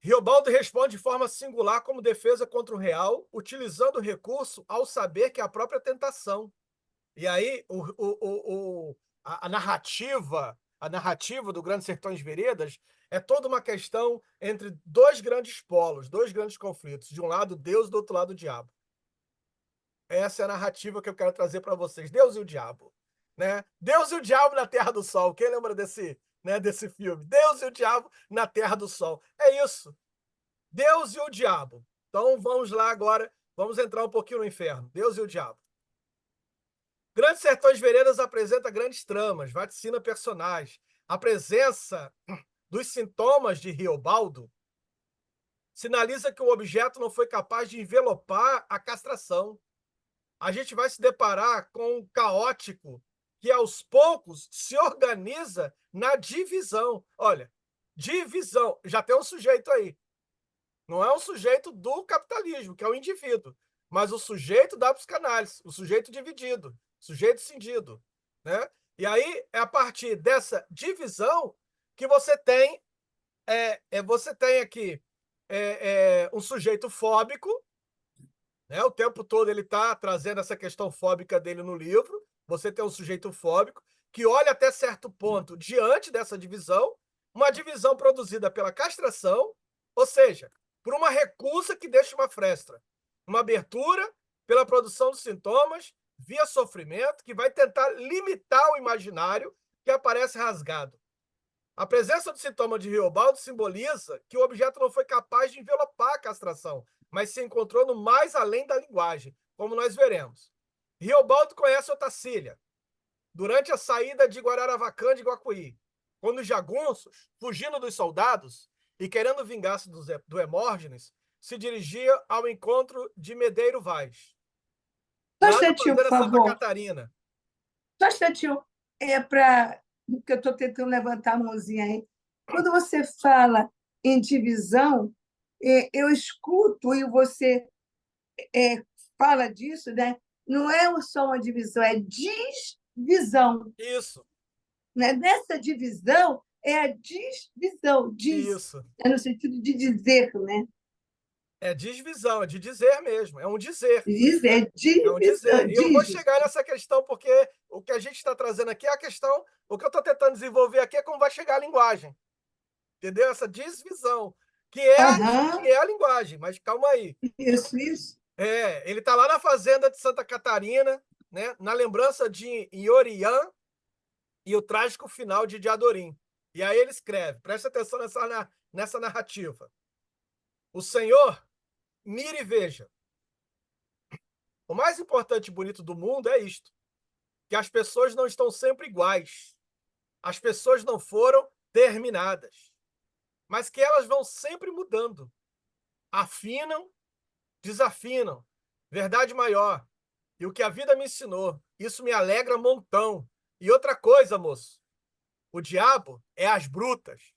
S3: Riobaldo responde de forma singular como defesa contra o real, utilizando o recurso ao saber que é a própria tentação. E aí, a narrativa do Grande Sertões Veredas é toda uma questão entre 2 grandes polos, 2 grandes conflitos. De um lado, Deus, do outro lado, o diabo. Essa é a narrativa que eu quero trazer para vocês. Deus e o diabo. Né? Deus e o diabo na Terra do Sol. Quem lembra desse filme? Deus e o diabo na Terra do Sol. É isso. Deus e o diabo. Então, vamos lá agora. Vamos entrar um pouquinho no inferno. Deus e o diabo. Grandes Sertões Veredas apresenta grandes tramas, vaticina personagens. A presença dos sintomas de Riobaldo sinaliza que o objeto não foi capaz de envelopar a castração. A gente vai se deparar com um caótico que, aos poucos, se organiza na divisão. Olha, divisão. Já tem um sujeito aí. Não é um sujeito do capitalismo, que é o indivíduo, mas o sujeito da psicanálise, o sujeito dividido, o sujeito cindido, né? E aí é a partir dessa divisão que você tem aqui um sujeito fóbico, né? O tempo todo ele está trazendo essa questão fóbica dele no livro. Você tem um sujeito fóbico que olha até certo ponto diante dessa divisão, uma divisão produzida pela castração, ou seja, por uma recusa que deixa uma fresta, uma abertura pela produção de sintomas via sofrimento que vai tentar limitar o imaginário que aparece rasgado. A presença do sintoma de Riobaldo simboliza que o objeto não foi capaz de envelopar a castração, mas se encontrou no mais além da linguagem, como nós veremos. Riobaldo conhece Otacília durante a saída de Guararavacã de Guacuí, quando os jagunços, fugindo dos soldados e querendo vingar-se do Hemórgenes, se dirigia ao encontro de Medeiro Vaz.
S1: Só um
S3: Lá na
S1: instantinho, por
S3: Fazenda Santa
S1: favor.
S3: Catarina.
S1: Só um instantinho. Que eu estou tentando levantar a mãozinha aí. Quando você fala em divisão, eu escuto e você fala disso, né? Não é só uma divisão, é divisão.
S3: Isso,
S1: Né? Nessa divisão é a divisão,
S3: isso.
S1: é no sentido de dizer, né?
S3: É divisão, é de dizer mesmo, é um dizer.
S1: Dizer,
S3: É um dizer. E eu vou
S1: diz.
S3: chegar nessa questão, porque o que a gente está trazendo aqui é a questão, o que eu estou tentando desenvolver aqui é como vai chegar a linguagem. Entendeu? Essa divisão, que é a linguagem, mas calma aí.
S1: Isso.
S3: Ele está lá na fazenda de Santa Catarina, né, na lembrança de Iorian e o trágico final de Diadorim. E aí ele escreve, presta atenção nessa narrativa. O Senhor, mire e veja. O mais importante e bonito do mundo é isto, que as pessoas não estão sempre iguais. As pessoas não foram terminadas, mas que elas vão sempre mudando. Afinam, desafinam. Verdade maior. E o que a vida me ensinou, isso me alegra montão. E outra coisa, moço, o diabo é as brutas,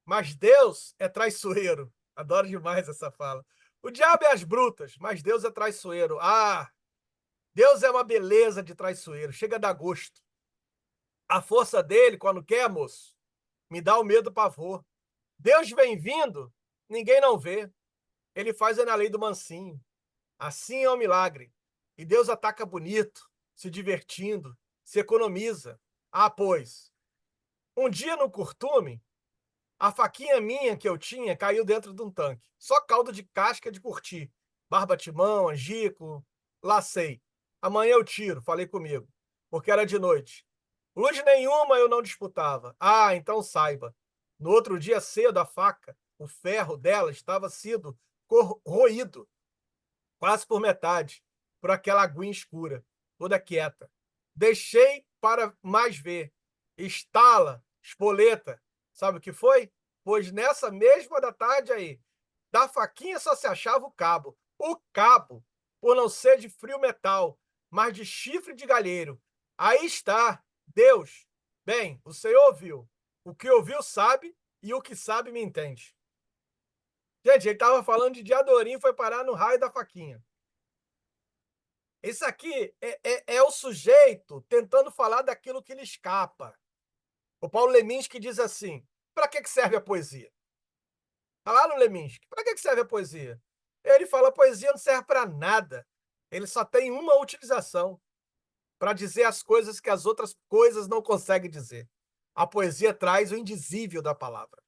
S3: mas Deus é traiçoeiro. Adoro demais essa fala. O diabo é as brutas, mas Deus é traiçoeiro. Ah, Deus é uma beleza de traiçoeiro, chega a dar gosto. A força dele, quando quer, moço, me dá o medo, pavor. Deus vem vindo, ninguém não vê. Ele faz na lei do mansinho. Assim é um milagre. E Deus ataca bonito, se divertindo, se economiza. Ah, pois, um dia no curtume, a faquinha minha que eu tinha caiu dentro de um tanque. Só caldo de casca de curtir. Barbatimão, angico, lacei. Amanhã eu tiro, falei comigo, porque era de noite. Luz nenhuma eu não disputava. Ah, então saiba. No outro dia cedo, a faca, o ferro dela estava sido corroído, quase por metade, por aquela aguinha escura, toda quieta. Deixei para mais ver. Estala, espoleta. Sabe o que foi? Pois nessa mesma da tarde aí, da faquinha só se achava o cabo. O cabo, por não ser de frio metal, mas de chifre de galheiro. Aí está, Deus. Bem, o Senhor ouviu. O que ouviu sabe, e o que sabe me entende. Gente, ele estava falando de Diadorim, foi parar no raio da faquinha. Esse aqui é o sujeito tentando falar daquilo que lhe escapa. O Paulo Leminski diz assim, para que serve a poesia? Está lá no Leminski, para que serve a poesia? Ele fala, a poesia não serve para nada. Ele só tem uma utilização, para dizer as coisas que as outras coisas não conseguem dizer. A poesia traz o indizível da palavra.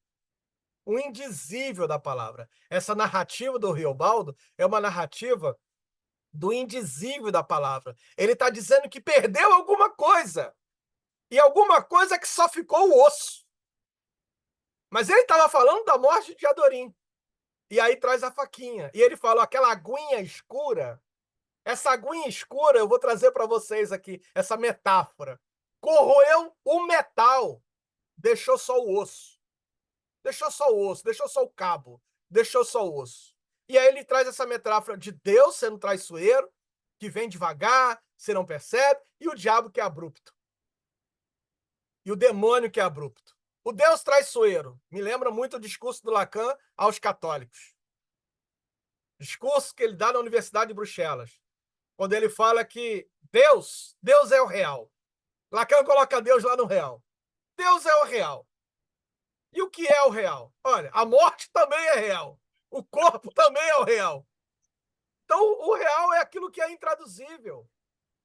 S3: O indizível da palavra. Essa narrativa do Riobaldo é uma narrativa do indizível da palavra. Ele está dizendo que perdeu alguma coisa. E alguma coisa que só ficou o osso. Mas ele estava falando da morte de Adorim. E aí traz a faquinha. E ele fala, aquela aguinha escura, essa aguinha escura, eu vou trazer para vocês aqui, essa metáfora. Corroeu o metal. Deixou só o osso. Deixou só o osso, deixou só o cabo. deixou só o osso. E aí ele traz essa metáfora de Deus sendo traiçoeiro, que vem devagar, você não percebe, e o diabo que é abrupto. E o demônio que é abrupto. O Deus traiçoeiro me lembra muito o discurso do Lacan aos católicos. Discurso que ele dá na Universidade de Bruxelas, quando ele fala que Deus é o real. Lacan coloca Deus lá no real. Deus é o real. E o que é o real? Olha, a morte também é real. O corpo também é o real. Então, o real é aquilo que é intraduzível.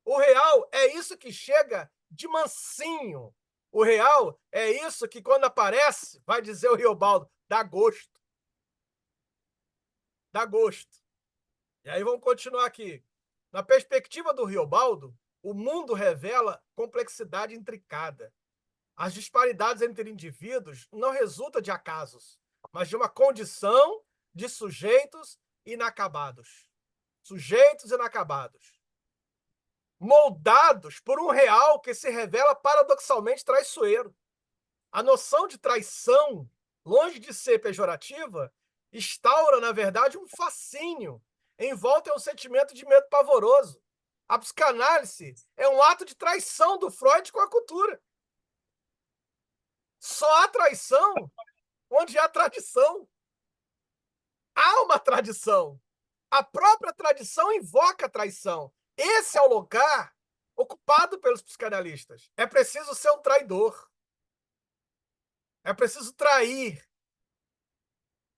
S3: O real é isso que chega de mansinho. O real é isso que, quando aparece, vai dizer o Riobaldo, dá gosto. Dá gosto. E aí vamos continuar aqui. Na perspectiva do Riobaldo, o mundo revela complexidade intricada. As disparidades entre indivíduos não resultam de acasos, mas de uma condição de sujeitos inacabados. Sujeitos inacabados. Moldados por um real que se revela paradoxalmente traiçoeiro. A noção de traição, longe de ser pejorativa, instaura, na verdade, um fascínio, envolto em um sentimento de medo pavoroso. A psicanálise é um ato de traição do Freud com a cultura. Só há traição onde há tradição. Há uma tradição. A própria tradição invoca a traição. Esse é o lugar ocupado pelos psicanalistas. É preciso ser um traidor. É preciso trair.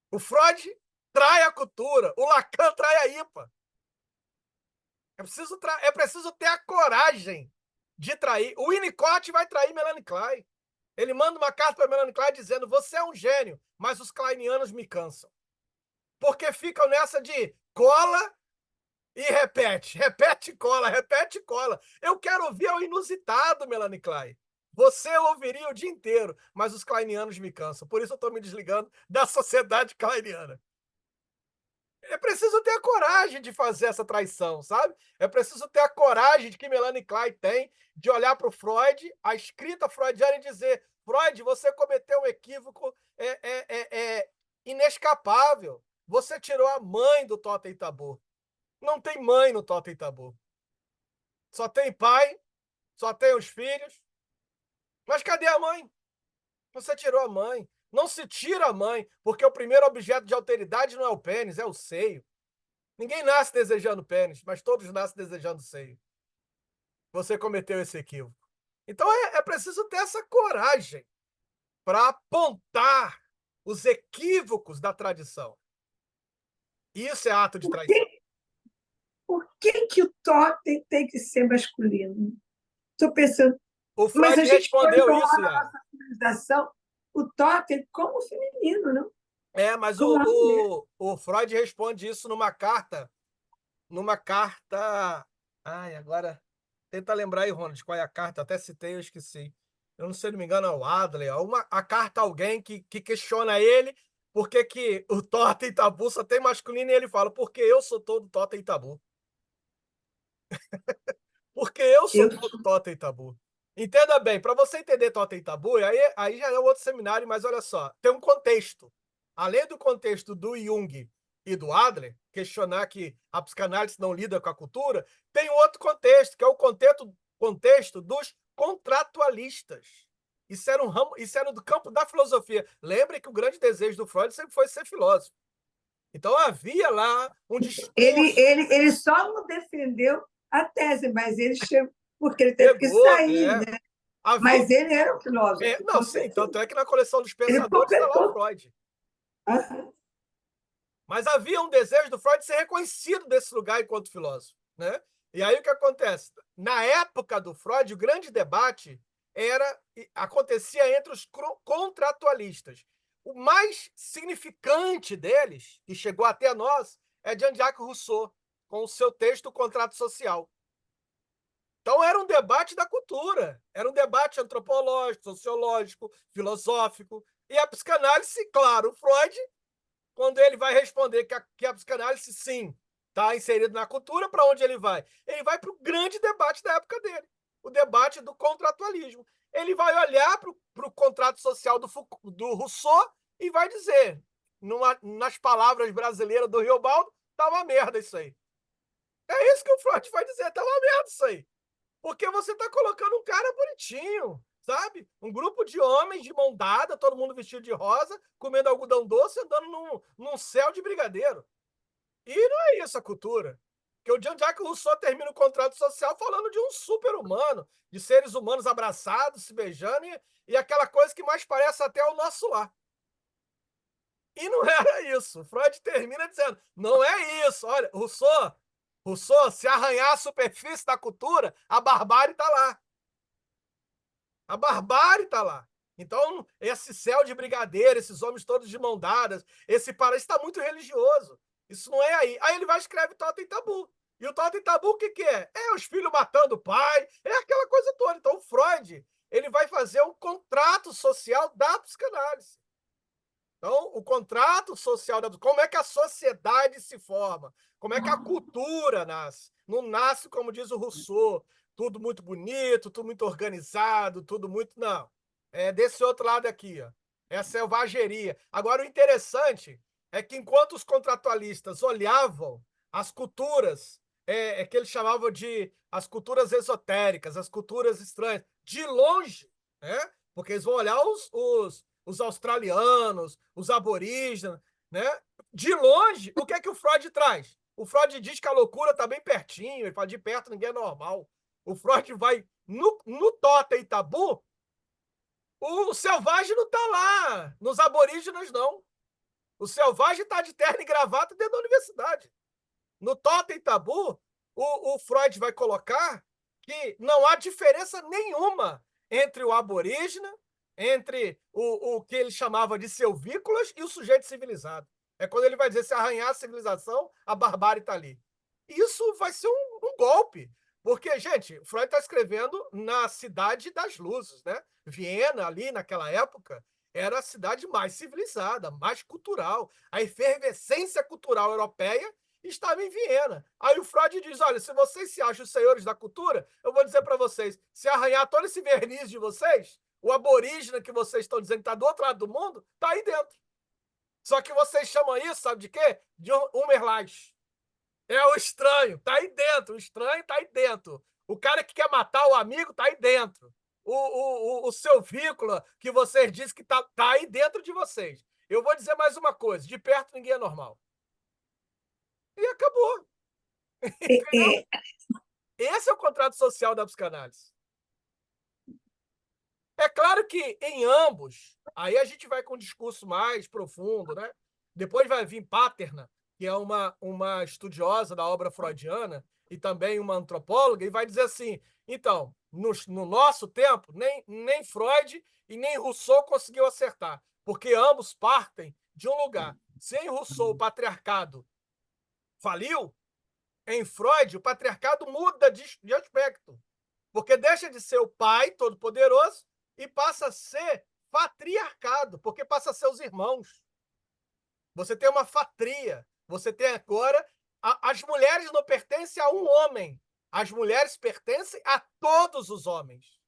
S3: O Freud trai a cultura. O Lacan trai a IPA. É preciso ter a coragem de trair. O Winnicott vai trair Melanie Klein. Ele manda uma carta para Melanie Klein dizendo: você é um gênio, mas os kleinianos me cansam. Porque ficam nessa de cola e repete. Repete e cola, repete e cola. Eu quero ouvir o inusitado, Melanie Klein. Você ouviria o dia inteiro, mas os kleinianos me cansam. Por isso eu estou me desligando da sociedade kleiniana. É preciso ter a coragem de fazer essa traição, sabe? É preciso ter a coragem de que Melanie Klein tem de olhar para o Freud, a escrita freudiana, e dizer: Freud, você cometeu um equívoco inescapável. Você tirou a mãe do Totem Tabu. Não tem mãe no Totem Tabu. Só tem pai, só tem os filhos. Mas cadê a mãe? Você tirou a mãe. Não se tira a mãe, porque o primeiro objeto de alteridade não é o pênis, é o seio. Ninguém nasce desejando pênis, mas todos nascem desejando seio. Você cometeu esse equívoco. Então é preciso ter essa coragem para apontar os equívocos da tradição. Isso é ato de traição.
S1: Por que o totem tem que ser masculino? Estou pensando,
S3: O
S1: mas
S3: Freud
S1: a gente pode
S3: respondeu
S1: tomar
S3: isso,
S1: na
S3: Yara.
S1: nossa civilização o totem como feminino, não?
S3: Mas
S1: Como a mulher.
S3: o Freud responde isso numa carta. Ai, agora tenta lembrar aí, Ronald, qual é a carta? Até citei, eu esqueci. Eu não sei, se não me engano, é o Adler. A carta a alguém que questiona ele por que o Totem Tabu só tem masculino, e ele fala: porque eu sou todo Totem Tabu. Porque eu sou todo Totem Tabu. Entenda bem, para você entender Totem Tabu, aí já é outro seminário, mas olha só, tem um contexto. Além do contexto do Jung e do Adler, questionar que a psicanálise não lida com a cultura, tem outro contexto, que é o contexto dos contratualistas. Isso era do campo da filosofia. Lembre que o grande desejo do Freud sempre foi ser filósofo. Então havia lá um discurso.
S1: Ele só não defendeu a tese, mas ele chegou, porque ele teve que sair, né? Mas ele era um filósofo.
S3: Não, sim, tanto é que na coleção dos pensadores está lá o Freud. Mas havia um desejo do Freud de ser reconhecido desse lugar enquanto filósofo, né? E aí o que acontece? Na época do Freud, o grande debate acontecia entre os contratualistas. O mais significante deles, que chegou até nós, é Jean-Jacques Rousseau, com o seu texto O Contrato Social. Então era um debate da cultura, era um debate antropológico, sociológico, filosófico. E a psicanálise, claro, o Freud, quando ele vai responder que a psicanálise, sim, está inserida na cultura, para onde ele vai? Ele vai para o grande debate da época dele, o debate do contratualismo. Ele vai olhar para o contrato social do Rousseau e vai dizer: nas palavras brasileiras do Riobaldo, tá uma merda isso aí. É isso que o Freud vai dizer, tá uma merda isso aí. Porque você tá colocando um cara bonitinho, sabe? Um grupo de homens de mão dada, todo mundo vestido de rosa, comendo algodão doce, andando num céu de brigadeiro. E não é isso a cultura. Porque o Jean-Jacques Rousseau termina o contrato social falando de um super-humano, de seres humanos abraçados, se beijando, e aquela coisa que mais parece até o nosso lar. E não era isso. Freud termina dizendo, não é isso. Olha, Rousseau, se arranhar a superfície da cultura, a barbárie está lá. A barbárie está lá. Então, esse céu de brigadeiro, esses homens todos de mão dadas, esse paraíso está muito religioso. Isso não é aí. Aí ele vai e escreve Totem Tabu. E o Totem Tabu o que que é? É os filhos matando o pai, é aquela coisa toda. Então, o Freud, ele vai fazer um contrato social da psicanálise. Então, o contrato social, como é que a sociedade se forma? Como é que a cultura nasce? Não nasce, como diz o Rousseau, tudo muito bonito, tudo muito organizado, tudo muito... Não. É desse outro lado aqui, ó. É a selvageria. Agora, o interessante é que enquanto os contratualistas olhavam as culturas, que eles chamavam de as culturas esotéricas, as culturas estranhas, de longe, né? Porque eles vão olhar os australianos, os aborígenes, né? De longe, o que é que o Freud traz? O Freud diz que a loucura está bem pertinho, ele fala de perto ninguém é normal. O Freud vai no Totem Tabu, o selvagem não está lá, nos aborígenes não. O selvagem está de terno e gravata dentro da universidade. No Totem Tabu, o Freud vai colocar que não há diferença nenhuma entre o aborígene, entre o que ele chamava de selvícolas e o sujeito civilizado. É quando ele vai dizer, se arranhar a civilização, a barbárie está ali. Isso vai ser um golpe, porque, gente, Freud está escrevendo na Cidade das Luzes, né? Viena, ali naquela época, era a cidade mais civilizada, mais cultural. A efervescência cultural europeia estava em Viena. Aí o Freud diz, olha, se vocês se acham os senhores da cultura, eu vou dizer para vocês, se arranhar todo esse verniz de vocês, o aborígene que vocês estão dizendo que está do outro lado do mundo, está aí dentro. Só que vocês chamam isso, sabe de quê? De Umerlage. É o estranho, está aí dentro. O estranho está aí dentro. O cara que quer matar o amigo está aí dentro. O seu vícola que vocês dizem que está aí dentro de vocês. Eu vou dizer mais uma coisa, de perto ninguém é normal. E acabou. Entendeu? Esse é o contrato social da psicanálise. É claro que em ambos, aí a gente vai com um discurso mais profundo, né? Depois vai vir Paterna, que é uma estudiosa da obra freudiana e também uma antropóloga, e vai dizer assim, então, no nosso tempo, nem Freud e nem Rousseau conseguiu acertar, porque ambos partem de um lugar. Se em Rousseau o patriarcado faliu, em Freud, o patriarcado muda de aspecto, porque deixa de ser o pai todo-poderoso e passa a ser patriarcado, porque passa a ser os irmãos. Você tem uma fatria, você tem agora... As mulheres não pertencem a um homem, as mulheres pertencem a todos os homens.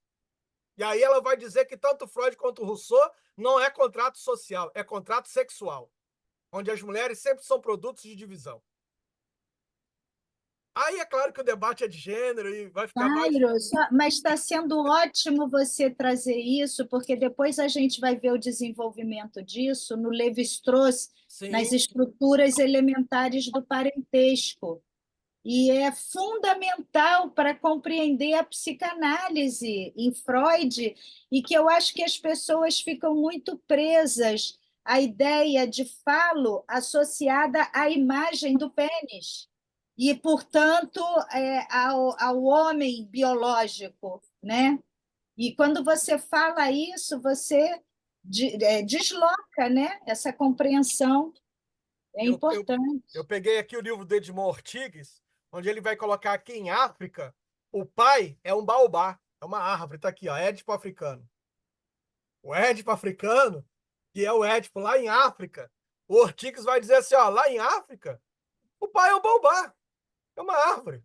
S3: E aí ela vai dizer que tanto Freud quanto Rousseau não é contrato social, é contrato sexual, onde as mulheres sempre são produtos de divisão. Aí é claro que o debate é de gênero e vai ficar mais...
S2: Mas está sendo ótimo você trazer isso, porque depois a gente vai ver o desenvolvimento disso no Lévi-Strauss, nas
S3: Sim,
S2: estruturas elementares do parentesco. E é fundamental para compreender a psicanálise em Freud, e que eu acho que as pessoas ficam muito presas à ideia de falo associada à imagem do pênis e, portanto, ao homem biológico, né? E quando você fala isso, você desloca, né? Essa compreensão é importante.
S3: eu peguei aqui o livro do Edmond Ortigues, onde ele vai colocar que em África o pai é um baobá, é uma árvore, está aqui, ó, Édipo africano. O Édipo africano, que é o Édipo lá em África, o Ortigues vai dizer assim, ó, lá em África, o pai é um baobá, é uma árvore.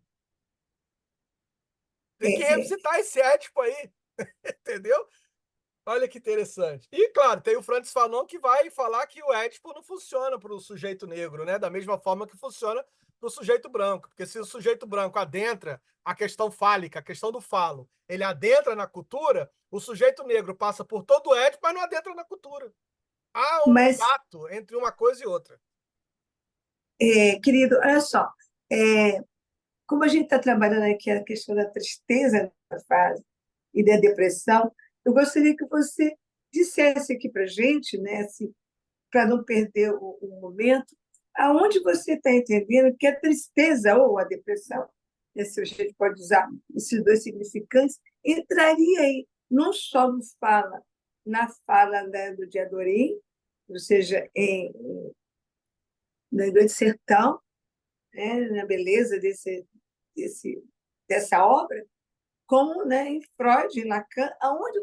S3: Tem que revisitar esse Édipo aí, entendeu? Olha que interessante. E, claro, tem o Francis Fanon que vai falar que o Édipo não funciona para o sujeito negro, né? Da mesma forma que funciona para o sujeito branco. Porque se o sujeito branco adentra a questão fálica, a questão do falo, ele adentra na cultura, o sujeito negro passa por todo o Édipo, mas não adentra na cultura. Há um
S1: Mas,
S3: fato entre uma coisa e outra.
S1: querido, olha só, como a gente está trabalhando aqui a questão da tristeza da fase e da depressão, eu gostaria que você dissesse aqui para a gente, né, assim, para não perder o momento, aonde você está entendendo que a tristeza ou a depressão, se a gente pode usar esses dois significantes, entraria aí, não só no fala, na fala, né, do Diadorim, ou seja, no Doido Sertão, né, na beleza dessa obra, como, né, em Freud, em Lacan, aonde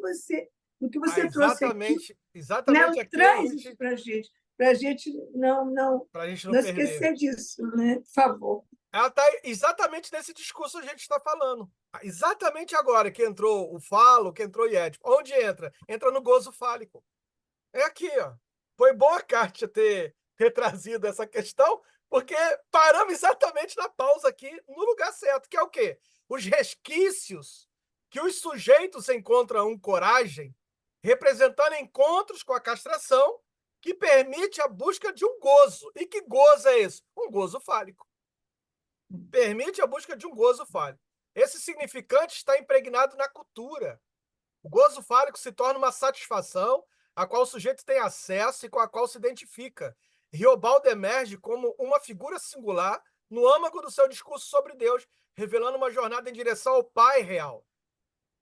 S1: o que você trouxe aqui,
S3: Exatamente
S1: não
S3: aqui
S1: traz isso para a gente
S3: para a gente não
S1: não
S3: perder.
S1: esquecer disso, né? Por favor.
S3: Ela está exatamente nesse discurso que a gente está falando. Exatamente agora que entrou o falo, que entrou o Édipo. Onde entra? Entra no gozo fálico. É aqui, ó. Foi boa a Kátia ter trazido essa questão, porque paramos exatamente na pausa aqui, no lugar certo, que é o quê? Os resquícios que os sujeitos encontram coragem, representando encontros com a castração, que permite a busca de um gozo. E que gozo é esse? Um gozo fálico. Permite a busca de um gozo fálico. Esse significante está impregnado na cultura. O gozo fálico se torna uma satisfação a qual o sujeito tem acesso e com a qual se identifica. Riobaldo emerge como uma figura singular no âmago do seu discurso sobre Deus, revelando uma jornada em direção ao Pai real.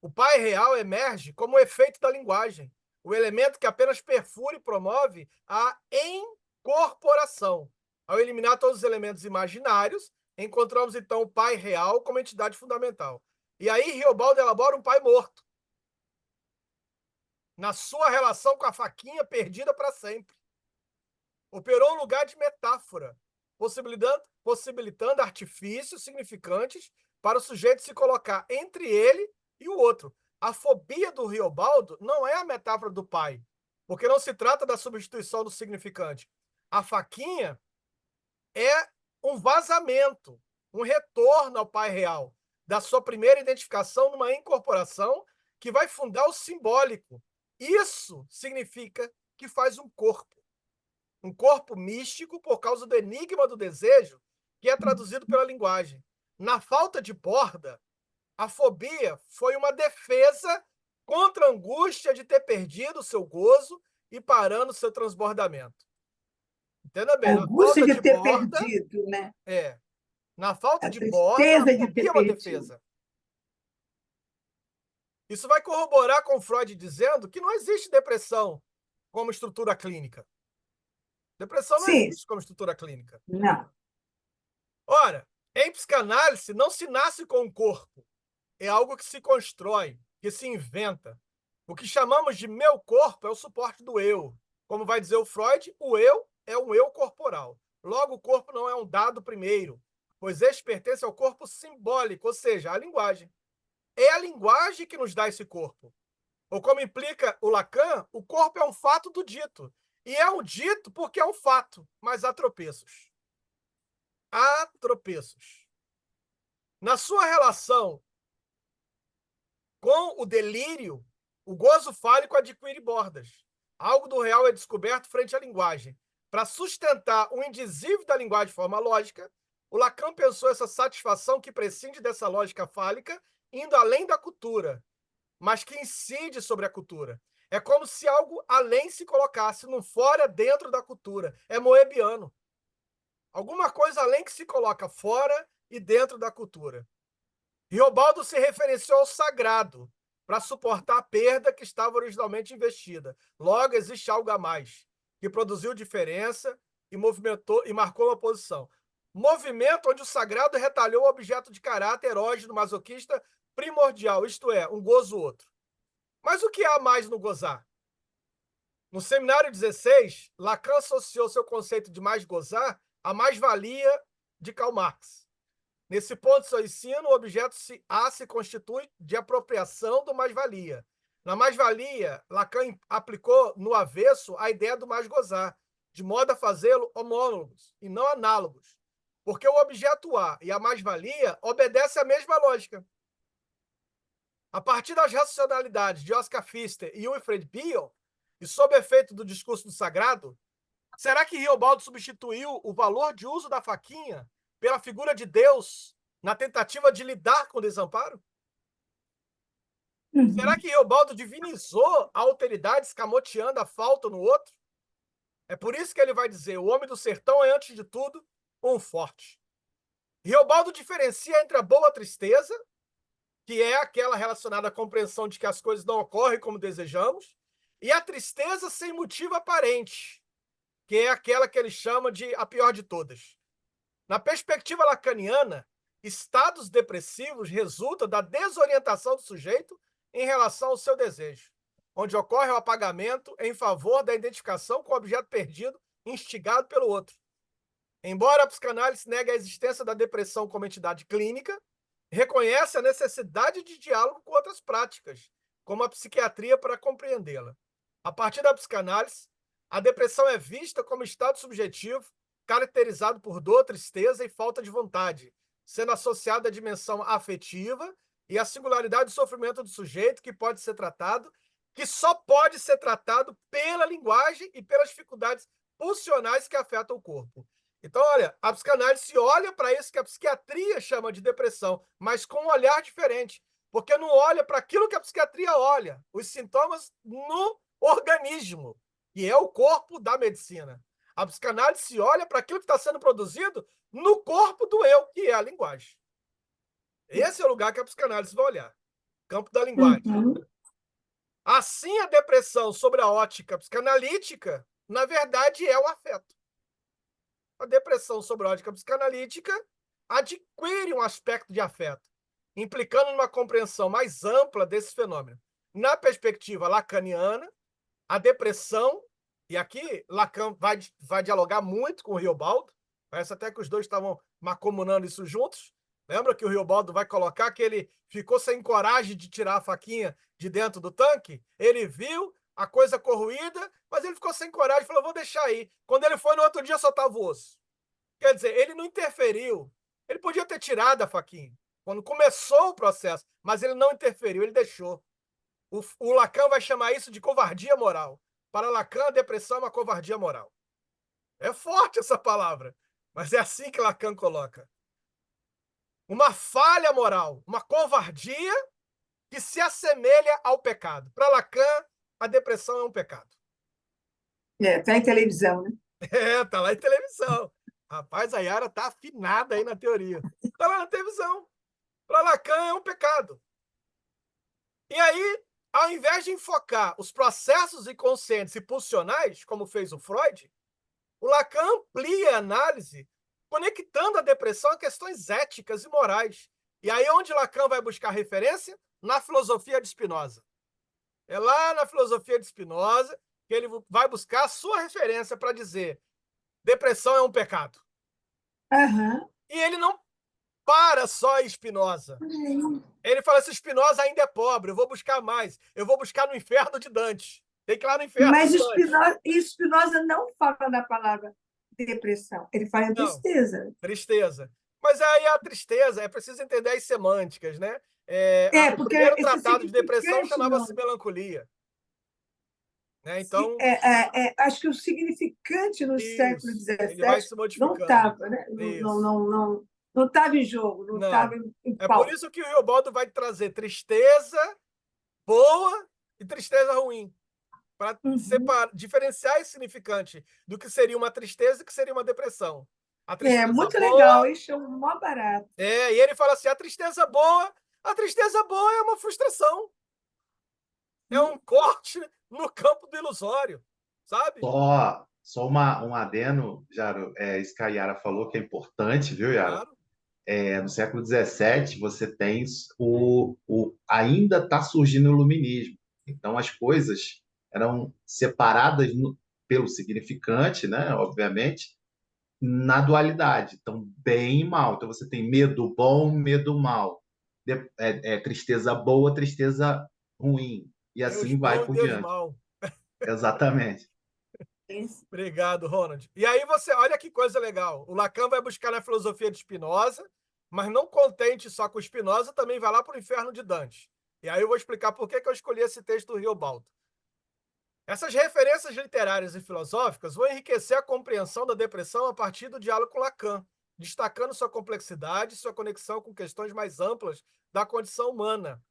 S3: O Pai real emerge como o efeito da linguagem, o elemento que apenas perfura e promove a incorporação. Ao eliminar todos os elementos imaginários, encontramos então o Pai real como entidade fundamental. E aí Riobaldo elabora um Pai morto, na sua relação com a faquinha perdida para sempre. Operou um lugar de metáfora, possibilitando artifícios significantes para o sujeito se colocar entre ele e o outro. A fobia do Riobaldo não é a metáfora do pai, porque não se trata da substituição do significante. A faquinha é um vazamento, um retorno ao pai real, da sua primeira identificação numa incorporação que vai fundar o simbólico. Isso significa que faz um corpo místico por causa do enigma do desejo, que é traduzido pela linguagem. Na falta de borda, a fobia foi uma defesa contra a angústia de ter perdido o seu gozo e parando o seu transbordamento. Entenda bem,
S1: A
S3: na
S1: angústia
S3: falta
S1: de
S3: de
S1: ter
S3: borda,
S1: perdido, né?
S3: na falta
S1: A
S3: de borda, a
S1: tristeza de
S3: fobia
S1: ter
S3: é uma
S1: perdido.
S3: defesa. Isso vai corroborar com Freud dizendo que não existe depressão como estrutura clínica. Depressão não
S1: Sim,
S3: existe como estrutura clínica.
S1: não.
S3: Ora, em psicanálise não se nasce com um corpo. É algo que se constrói, que se inventa. O que chamamos de meu corpo é o suporte do eu. Como vai dizer o Freud, o eu é um eu corporal. Logo, o corpo não é um dado primeiro, pois este pertence ao corpo simbólico, ou seja, à linguagem. É a linguagem que nos dá esse corpo. Ou como implica o Lacan, o corpo é um fato do dito. E é um dito porque é um fato, mas há tropeços. Há tropeços. Na sua relação com o delírio, o gozo fálico adquire bordas. Algo do real é descoberto frente à linguagem. Para sustentar o indizível da linguagem de forma lógica, o Lacan pensou essa satisfação que prescinde dessa lógica fálica, indo além da cultura, mas que incide sobre a cultura. É como se algo além se colocasse no fora dentro da cultura. É moebiano. Alguma coisa além que se coloca fora e dentro da cultura. Riobaldo se referenciou ao sagrado para suportar a perda que estava originalmente investida. Logo, existe algo a mais, que produziu diferença e movimentou e marcou uma posição. Movimento onde o sagrado retalhou o objeto de caráter erógeno masoquista primordial, isto é, um gozo outro. Mas o que há mais no gozar? No seminário 16, Lacan associou seu conceito de mais gozar à mais-valia de Karl Marx. Nesse ponto do seu ensino, o objeto A se constitui de apropriação do mais-valia. Na mais-valia, Lacan aplicou no avesso a ideia do mais gozar, de modo a fazê-lo homólogos e não análogos, porque o objeto A e a mais-valia obedecem à mesma lógica. A partir das racionalidades de Oscar Pfister e Wilfred Bion, e sob efeito do discurso do sagrado, será que Riobaldo substituiu o valor de uso da faquinha pela figura de Deus na tentativa de lidar com o desamparo? Será que Riobaldo divinizou a alteridade escamoteando a falta no outro? É por isso que ele vai dizer: o homem do sertão é, antes de tudo, um forte. Riobaldo diferencia entre a boa tristeza, que é aquela relacionada à compreensão de que as coisas não ocorrem como desejamos, e a tristeza sem motivo aparente, que é aquela que ele chama de a pior de todas. Na perspectiva lacaniana, estados depressivos resultam da desorientação do sujeito em relação ao seu desejo, onde ocorre o apagamento em favor da identificação com o objeto perdido, instigado pelo outro. Embora a psicanálise negue a existência da depressão como entidade clínica, reconhece a necessidade de diálogo com outras práticas, como a psiquiatria, para compreendê-la. A partir da psicanálise, a depressão é vista como estado subjetivo, caracterizado por dor, tristeza e falta de vontade, sendo associada à dimensão afetiva e à singularidade do sofrimento do sujeito, que só pode ser tratado pela linguagem e pelas dificuldades pulsionais que afetam o corpo. Então, olha, a psicanálise olha para isso que a psiquiatria chama de depressão, mas com um olhar diferente, porque não olha para aquilo que a psiquiatria olha, os sintomas no organismo, que é o corpo da medicina. A psicanálise olha para aquilo que está sendo produzido no corpo do eu, que é a linguagem. Esse é o lugar que a psicanálise vai olhar, campo da linguagem. Assim, a depressão, sobre a ótica psicanalítica, na verdade, é o afeto. A depressão sobre a ótica psicanalítica adquire um aspecto de afeto, implicando numa compreensão mais ampla desse fenômeno. Na perspectiva lacaniana, a depressão, e aqui Lacan vai dialogar muito com o Riobaldo, parece até que os dois estavam macomunando isso juntos. Lembra que o Riobaldo vai colocar que ele ficou sem coragem de tirar a faquinha de dentro do tanque? Ele viu a coisa corroída, mas ele ficou sem coragem, falou, vou deixar aí. Quando ele foi no outro dia, só estava o osso. Quer dizer, ele não interferiu. Ele podia ter tirado a faquinha quando começou o processo, mas ele não interferiu, ele deixou. O Lacan vai chamar isso de covardia moral. Para Lacan, a depressão é uma covardia moral. É forte essa palavra, mas é assim que Lacan coloca. Uma falha moral, uma covardia que se assemelha ao pecado. Para Lacan, a depressão é um pecado.
S1: Está em televisão, né?
S3: Tá lá em televisão. Rapaz, a Yara tá afinada aí na teoria. Tá lá na televisão. Para Lacan é um pecado. E aí, ao invés de enfocar os processos inconscientes e pulsionais, como fez o Freud, o Lacan amplia a análise, conectando a depressão a questões éticas e morais. E aí, onde Lacan vai buscar referência? Na filosofia de Spinoza. É lá na filosofia de Spinoza que ele vai buscar a sua referência para dizer depressão é um pecado. E ele não para só em Spinoza. Ele fala assim, Spinoza ainda é pobre, eu vou buscar mais. Eu vou buscar no inferno de Dante. Tem que ir lá no inferno
S1: Mas
S3: de Dante.
S1: Spinoza não fala da palavra depressão, ele fala em tristeza.
S3: Tristeza. Mas aí a tristeza, é preciso entender as semânticas, né? O
S1: porque
S3: primeiro tratado de depressão
S1: significante
S3: chamava-se melancolia. Né? Então,
S1: acho que o significante no século
S3: ele vai
S1: XVII
S3: se
S1: não
S3: modificando.
S1: estava, né? Não estava em jogo, não estava em
S3: É
S1: pauta.
S3: por isso que o Riobaldo vai trazer tristeza boa e tristeza ruim, para diferenciar esse significante do que seria uma tristeza e que seria uma depressão. A tristeza
S1: Muito
S3: boa,
S1: legal, isso é o maior barato.
S3: e ele fala assim, a tristeza boa é uma frustração. É um corte no campo do ilusório, sabe?
S6: Só um adeno, Jaro, isso que a Yara falou que é importante, viu, Yara?
S3: Claro.
S6: No século XVII, você tem ainda está surgindo o iluminismo. Então, as coisas eram separadas pelo significante, né, obviamente, na dualidade. Então, bem e mal. Então, você tem medo bom, medo mal. Tristeza boa, tristeza ruim. e
S3: Deus
S6: assim
S3: bom
S6: vai
S3: e
S6: por
S3: Deus
S6: diante.
S3: mau.
S6: Exatamente.
S1: Isso.
S3: Obrigado, Ronald. E aí você, olha que coisa legal. O Lacan vai buscar na filosofia de Spinoza, mas não contente só com Spinoza, também vai lá para o inferno de Dante. E aí eu vou explicar por que eu escolhi esse texto do Riobaldo. Essas referências literárias e filosóficas vão enriquecer a compreensão da depressão a partir do diálogo com Lacan, destacando sua complexidade e sua conexão com questões mais amplas da condição humana,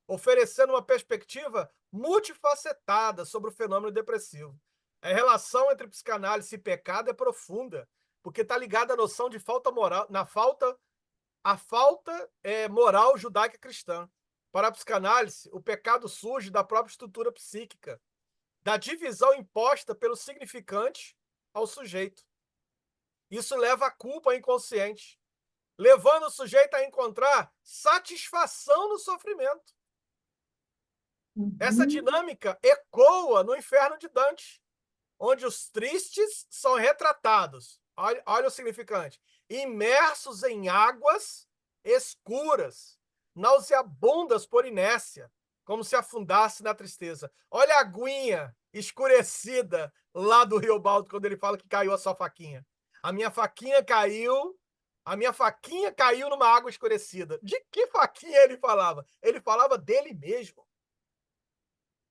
S3: oferecendo uma perspectiva multifacetada sobre o fenômeno depressivo. A relação entre psicanálise e pecado é profunda, porque está ligada à noção de falta moral, a falta moral judaica cristã. Para a psicanálise, o pecado surge da própria estrutura psíquica, da divisão imposta pelo significante ao sujeito. Isso leva à culpa inconsciente, levando o sujeito a encontrar satisfação no sofrimento. Essa dinâmica ecoa no inferno de Dante, onde os tristes são retratados, olha o significante, imersos em águas escuras, nauseabundas por inércia, como se afundasse na tristeza. Olha a aguinha escurecida lá do Riobaldo, quando ele fala que caiu a sua faquinha. A minha faquinha caiu numa água escurecida. De que faquinha ele falava? Ele falava dele mesmo.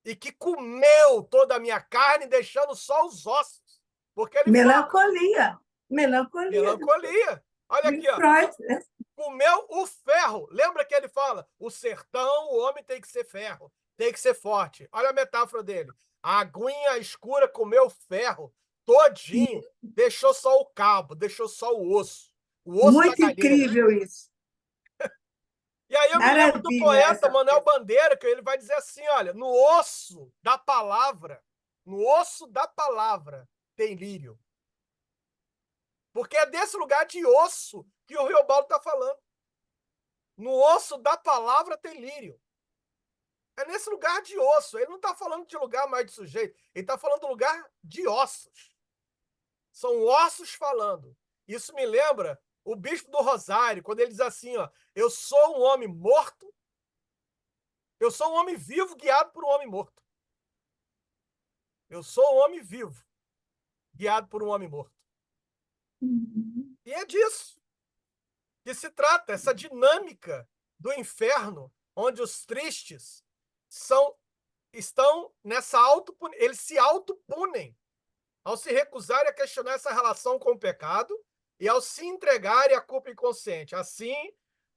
S3: E que comeu toda a minha carne, deixando só os ossos. Porque ele
S1: Melancolia.
S3: melancolia. Olha
S1: De
S3: aqui, ó.
S1: Freud, né?
S3: Comeu o ferro. Lembra que ele fala? O sertão, o homem tem que ser ferro, tem que ser forte. Olha a metáfora dele. A aguinha escura comeu ferro todinho, deixou só o cabo, deixou só o osso. O osso da
S1: Muito
S3: galheira.
S1: incrível isso.
S3: E aí eu me lembro do
S1: Maravilha
S3: poeta
S1: essa
S3: Manuel Bandeira, que ele vai dizer assim, olha, no osso da palavra tem lírio. Porque é desse lugar de osso que o Riobaldo está falando. No osso da palavra tem lírio. É nesse lugar de osso. Ele não está falando de lugar mais de sujeito. Ele está falando do lugar de ossos. São ossos falando. Isso me lembra o Bispo do Rosário, quando ele diz assim, ó, eu sou um homem morto, eu sou um homem vivo guiado por um homem morto. Eu sou um homem vivo guiado por um homem morto. E é disso que se trata, essa dinâmica do inferno, onde os tristes estão nessa eles se autopunem ao se recusarem a questionar essa relação com o pecado e ao se entregarem à culpa inconsciente. Assim,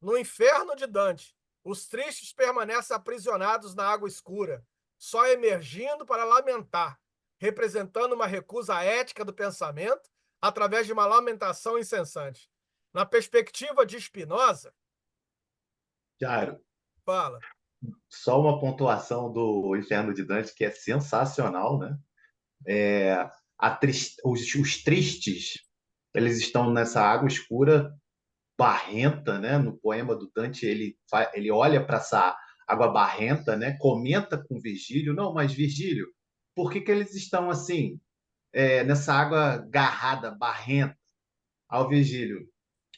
S3: no inferno de Dante, os tristes permanecem aprisionados na água escura, só emergindo para lamentar, representando uma recusa ética do pensamento através de uma lamentação incessante. Na perspectiva de Spinoza,
S6: Jairo,
S3: fala,
S6: só uma pontuação do Inferno de Dante que é sensacional, né? Os tristes, eles estão nessa água escura, barrenta, né? No poema do Dante, ele olha para essa água barrenta, né? Comenta com Virgílio, não, mas Virgílio, por que eles estão assim, nessa água garrada, barrenta? Ao Virgílio,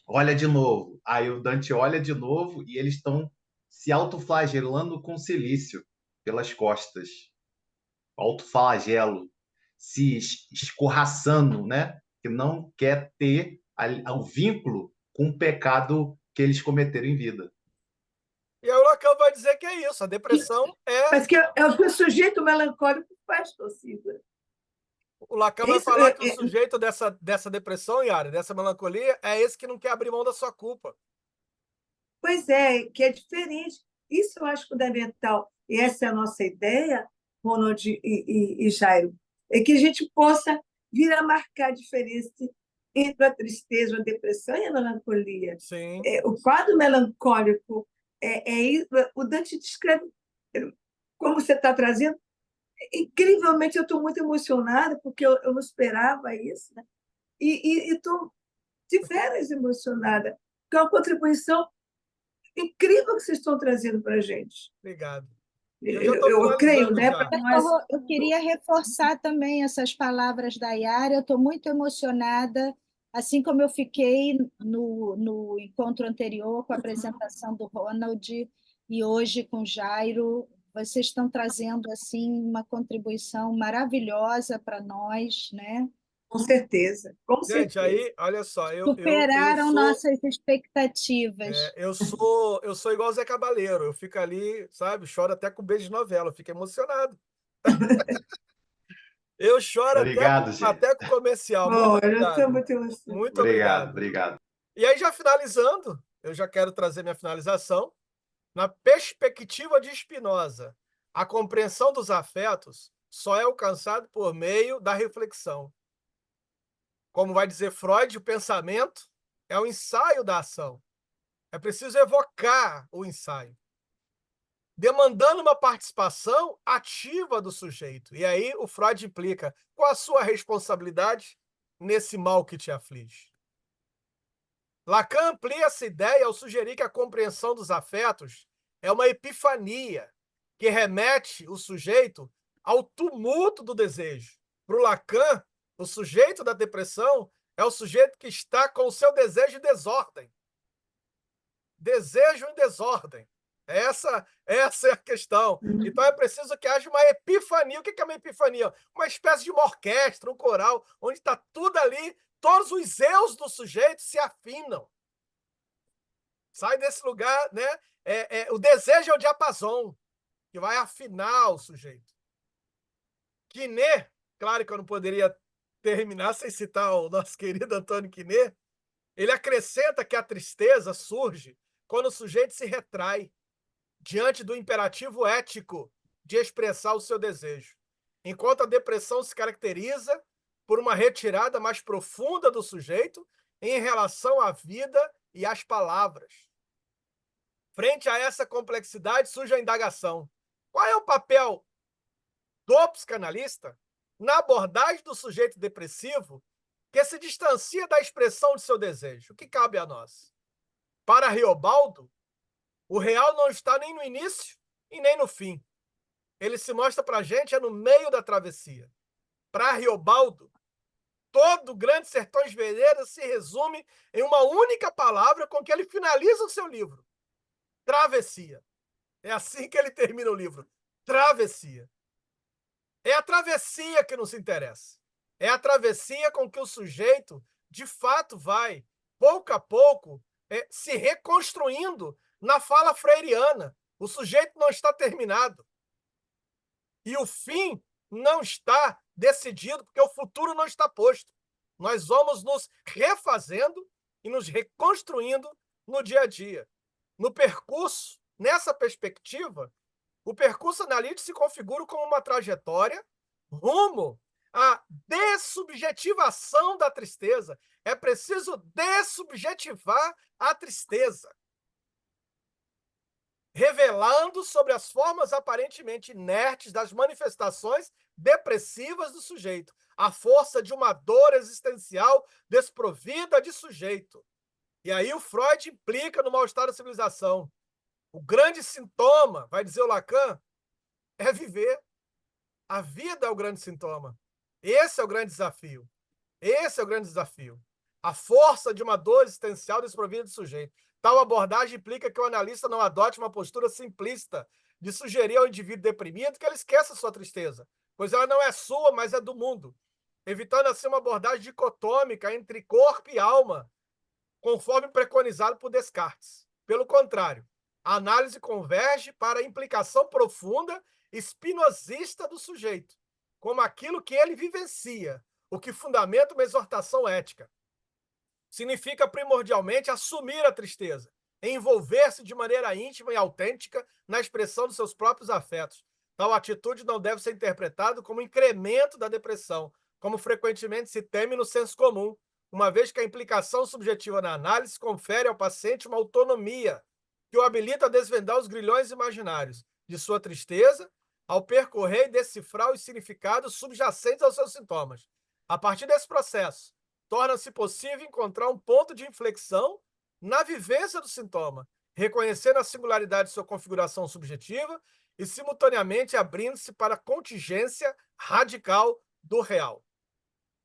S6: olha de novo. Aí o Dante olha de novo e eles estão se autoflagelando com silício pelas costas. Autoflagelo, se escorraçando, né? Que não quer ter o vínculo com o pecado que eles cometeram em vida.
S3: e aí o Lacan vai dizer que é isso, a depressão
S1: Mas que é o que o sujeito melancólico faz, Torcida.
S3: O Lacan vai
S1: Isso,
S3: falar que o sujeito dessa depressão, Yara, dessa melancolia, é esse que não quer abrir mão da sua culpa.
S1: pois é, que é diferente. Isso eu acho fundamental. E essa é a nossa ideia, Ronald e Jairo, é que a gente possa vir a marcar a diferença entre a tristeza, a depressão e a melancolia.
S3: Sim.
S1: O quadro melancólico, o Dante descreve, como você está trazendo, incrivelmente eu estou muito emocionada, porque eu não esperava isso, né? E estou de veras emocionada, porque é uma contribuição incrível que vocês estão trazendo para a gente.
S3: Obrigado. Eu já estou
S1: Eu creio,
S3: finalizando
S1: né?
S3: já.
S2: Eu queria reforçar também essas palavras da Yara. Eu estou muito emocionada, assim como eu fiquei no encontro anterior com a apresentação do Ronald e hoje com Jairo. vocês estão trazendo assim uma contribuição maravilhosa para nós, né?
S1: Com certeza, com
S3: Gente,
S1: certeza.
S3: aí, olha só,
S2: Superaram nossas expectativas.
S3: eu sou igual o Zé Cabaleiro, eu fico ali, sabe, choro até com beijo de novela, eu fico emocionado. Eu choro
S6: Obrigado, gente.
S3: até com comercial. Muito
S1: Olha, eu estou
S3: obrigado.
S1: muito emocionada.
S3: Muito
S6: Obrigado,
S3: obrigado.
S6: obrigado.
S3: E aí, já finalizando, eu já quero trazer minha finalização. Na perspectiva de Spinoza, a compreensão dos afetos só é alcançada por meio da reflexão. Como vai dizer Freud, o pensamento é o ensaio da ação. É preciso evocar o ensaio, demandando uma participação ativa do sujeito. E aí o Freud implica: qual a sua responsabilidade nesse mal que te aflige? Lacan amplia essa ideia ao sugerir que a compreensão dos afetos é uma epifania que remete o sujeito ao tumulto do desejo. Para o Lacan, o sujeito da depressão é o sujeito que está com o seu desejo em desordem. Desejo em desordem. Essa é a questão. Então é preciso que haja uma epifania. O que é uma epifania? Uma espécie de uma orquestra, um coral, onde está tudo ali, todos os eus do sujeito se afinam. Sai desse lugar, né? O desejo é o diapasão, que vai afinar o sujeito. Quinet, claro que eu não poderia terminar sem citar o nosso querido Antônio Quinet, ele acrescenta que a tristeza surge quando o sujeito se retrai diante do imperativo ético de expressar o seu desejo, enquanto a depressão se caracteriza por uma retirada mais profunda do sujeito em relação à vida e às palavras. Frente a essa complexidade, surge a indagação: qual é o papel do psicanalista na abordagem do sujeito depressivo que se distancia da expressão de seu desejo? O que cabe a nós? Para Riobaldo, o real não está nem no início e nem no fim. Ele se mostra para a gente no meio da travessia. Para Riobaldo, todo Grande Sertões Veredas se resume em uma única palavra com que ele finaliza o seu livro: travessia. É assim que ele termina o livro: travessia. É a travessia que nos interessa. É a travessia com que o sujeito, de fato, vai, pouco a pouco, se reconstruindo na fala freiriana. O sujeito não está terminado. E o fim não está decidido, porque o futuro não está posto. Nós vamos nos refazendo e nos reconstruindo no dia a dia. No percurso, nessa perspectiva, o percurso analítico se configura como uma trajetória rumo à dessubjetivação da tristeza. É preciso dessubjetivar a tristeza, revelando sobre as formas aparentemente inertes das manifestações depressivas do sujeito, a força de uma dor existencial desprovida de sujeito. E aí o Freud implica no mal-estar da civilização. O grande sintoma, vai dizer o Lacan, é viver. A vida é o grande sintoma. Esse é o grande desafio. Esse é o grande desafio. A força de uma dor existencial desprovida de sujeito. Tal abordagem implica que o analista não adote uma postura simplista de sugerir ao indivíduo deprimido que ele esqueça sua tristeza, pois ela não é sua, mas é do mundo, evitando assim uma abordagem dicotômica entre corpo e alma, conforme preconizado por Descartes. Pelo contrário, a análise converge para a implicação profunda espinosista do sujeito, como aquilo que ele vivencia, o que fundamenta uma exortação ética. Significa primordialmente assumir a tristeza, envolver-se de maneira íntima e autêntica na expressão dos seus próprios afetos. Tal atitude não deve ser interpretada como incremento da depressão, como frequentemente se teme no senso comum, uma vez que a implicação subjetiva na análise confere ao paciente uma autonomia que o habilita a desvendar os grilhões imaginários de sua tristeza ao percorrer e decifrar os significados subjacentes aos seus sintomas. A partir desse processo, torna-se possível encontrar um ponto de inflexão na vivência do sintoma, reconhecendo a singularidade de sua configuração subjetiva e, simultaneamente, abrindo-se para a contingência radical do real.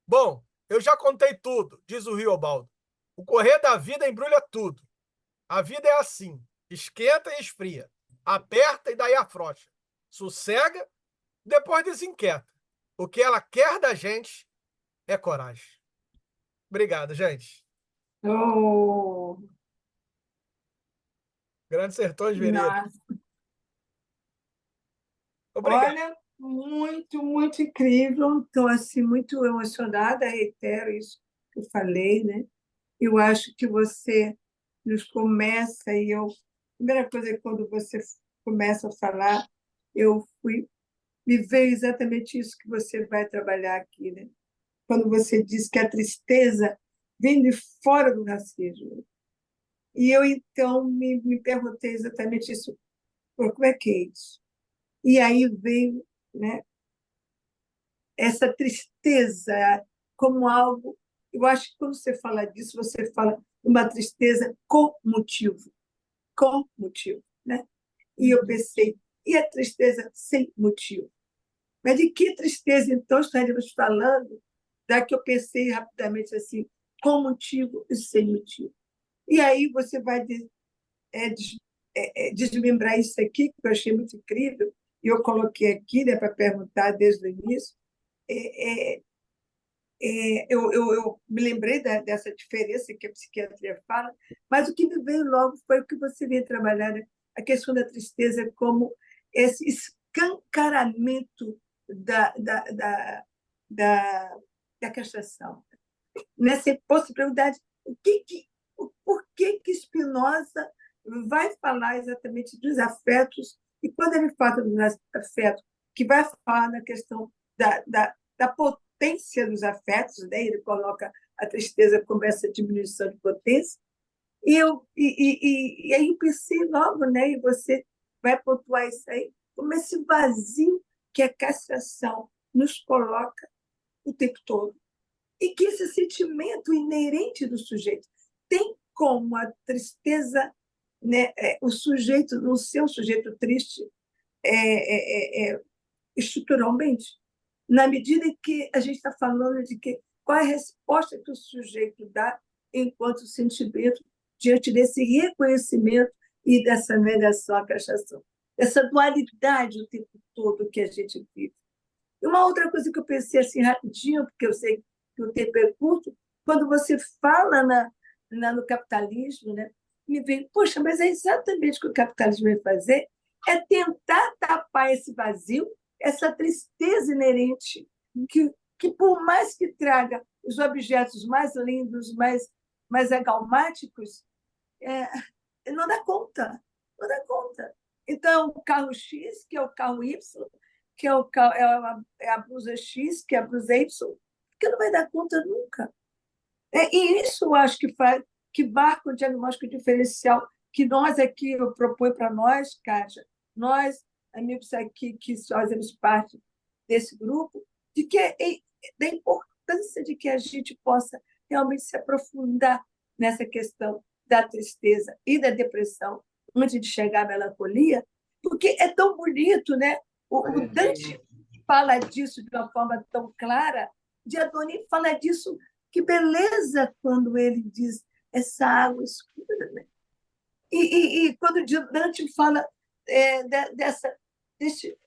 S3: Bom, eu já contei tudo, diz o Riobaldo. O correr da vida embrulha tudo. A vida é assim, esquenta e esfria, aperta e daí afrouxa. sossega, depois desinquieta. O que ela quer da gente é coragem. Obrigado, gente.
S1: Oh,
S3: Grandes Sertões Veredas.
S1: nossa.
S3: Obrigado.
S1: Olha, muito, muito incrível. Estou assim, muito emocionada, reitero isso que eu falei, né? Eu acho que você nos começa, e eu. A primeira coisa é quando você começa a falar, me veio exatamente isso que você vai trabalhar aqui, né? Quando você diz que a tristeza vem de fora do racismo. E eu, então, me perguntei exatamente isso. Pô, como é que é isso? E aí veio, né, essa tristeza como algo. Eu acho que quando você fala disso, você fala uma tristeza com motivo, né? E eu pensei, e a tristeza sem motivo? Mas de que tristeza, então, estaríamos falando, já que eu pensei rapidamente assim, com motivo e sem motivo? E aí você vai é, des- desmembrar isso aqui, que eu achei muito incrível, e eu coloquei aqui, né, para perguntar desde o início. É, é, eu me lembrei dessa diferença que a psiquiatria fala, mas o que me veio logo foi o que você veio trabalhar, né? A questão da tristeza como esse escancaramento da, da castração. Nessa possibilidade, por que Spinoza vai falar exatamente dos afetos, e quando ele fala dos afetos, que vai falar na questão da potência dos afetos, né? Ele coloca a tristeza como essa diminuição de potência, e aí eu pensei logo, né? E você vai pontuar isso aí, como esse vazio que a castração nos coloca o tempo todo e que esse sentimento inerente do sujeito tem como a tristeza, né, o sujeito, no seu sujeito triste, estruturalmente, na medida em que a gente está falando de que qual é a resposta que o sujeito dá enquanto sentimento diante desse reconhecimento e dessa negação à castração, essa dualidade o tempo todo que a gente vive. E uma outra coisa que eu pensei assim rapidinho, porque eu sei que o tempo é curto, quando você fala no capitalismo, né, me vem, poxa, mas é exatamente o que o capitalismo vai fazer, é tentar tapar esse vazio, essa tristeza inerente, que por mais que traga os objetos mais lindos, mais agalmáticos, é, não dá conta, não dá conta. Então, o carro X, que é o carro Y, que é, a blusa X, que é a blusa Y, que não vai dar conta nunca. E isso eu acho que faz, que marca o diagnóstico diferencial que nós aqui, eu proponho para nós, Kátia, nós, amigos aqui que fazemos parte desse grupo, de que da importância de que a gente possa realmente se aprofundar nessa questão da tristeza e da depressão antes de chegar à melancolia, porque é tão bonito, né? O Dante fala disso de uma forma tão clara, Diadoni fala disso, que beleza quando ele diz essa água escura, né? E quando Dante fala desse,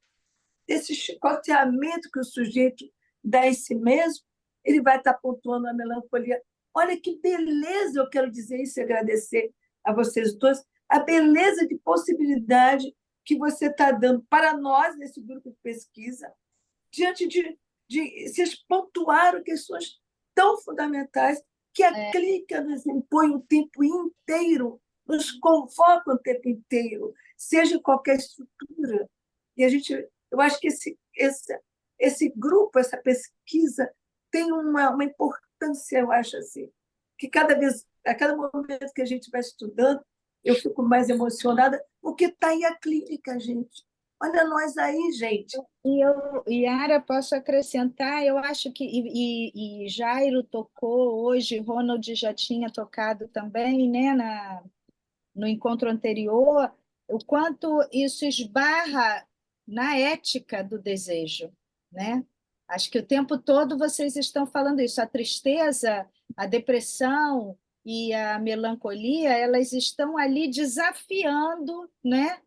S1: desse chicoteamento que o sujeito dá em si mesmo, ele vai estar pontuando a melancolia. Olha que beleza, eu quero dizer isso e agradecer a vocês dois, a beleza de possibilidade que você está dando para nós, nesse grupo de pesquisa, diante de se pontuaram questões tão fundamentais que a clínica nos impõe o tempo inteiro, nos convoca o tempo inteiro, seja em qualquer estrutura. E eu acho que esse grupo, essa pesquisa, tem uma importância, eu acho assim, que a cada momento que a gente vai estudando, eu fico mais emocionada, porque está aí a clínica, gente. Olha nós aí, gente.
S2: Yara, posso acrescentar, eu acho que, e Jairo tocou hoje, Ronald já tinha tocado também, né, no encontro anterior, o quanto isso esbarra na ética do desejo, né? Acho que o tempo todo vocês estão falando isso, a tristeza, a depressão e a melancolia, elas estão ali desafiando, né?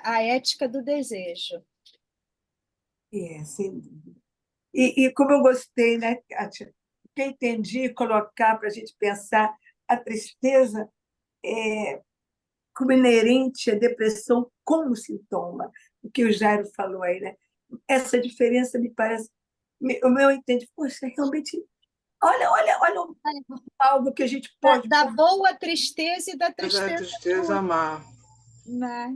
S2: a ética do desejo.
S1: Sem dúvida. E como eu gostei, né, Kátia? O que eu entendi colocar para a gente pensar a tristeza como inerente à depressão como sintoma, o que o Jairo falou aí, né? Essa diferença me parece, o meu entende, poxa, realmente, olha algo que a gente pode...
S2: Da boa tristeza e da
S7: Mas a
S2: tristeza
S7: tristeza amar.
S2: né?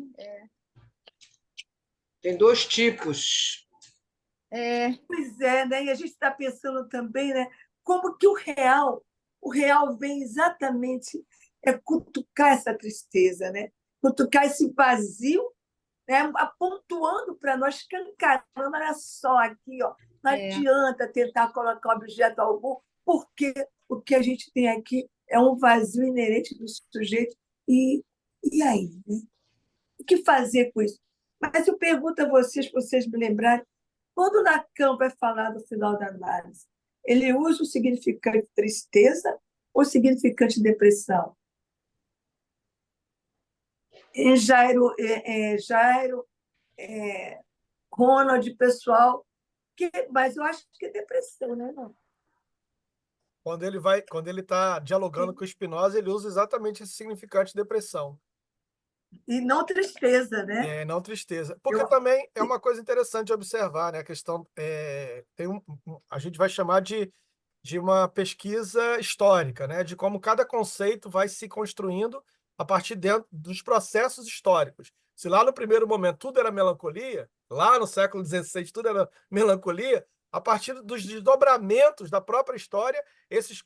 S7: Tem dois tipos.
S1: Pois é, né? E a gente está pensando também, né? Como que o real vem exatamente cutucar essa tristeza, né? Cutucar esse vazio, né? Apontando para nós, escancarando, olha só aqui, ó, não adianta tentar colocar objeto algum, porque o que a gente tem aqui é um vazio inerente do sujeito. E aí, né? O que fazer com isso? Mas eu pergunto a vocês, para vocês me lembrarem, quando Lacan vai falar no final da análise, ele usa o significante tristeza ou o significante depressão? Jairo, Ronald, pessoal, mas eu acho que é depressão, né? Não.
S3: Quando ele está dialogando com o Spinoza, ele usa exatamente esse significante de depressão.
S1: E não tristeza, né?
S3: Não tristeza. Porque também é uma coisa interessante de observar, né? A questão a gente vai chamar de uma pesquisa histórica, né? De como cada conceito vai se construindo a partir dos processos históricos. Se lá no primeiro momento tudo era melancolia, lá no século XVI tudo era melancolia, a partir dos desdobramentos da própria história, esses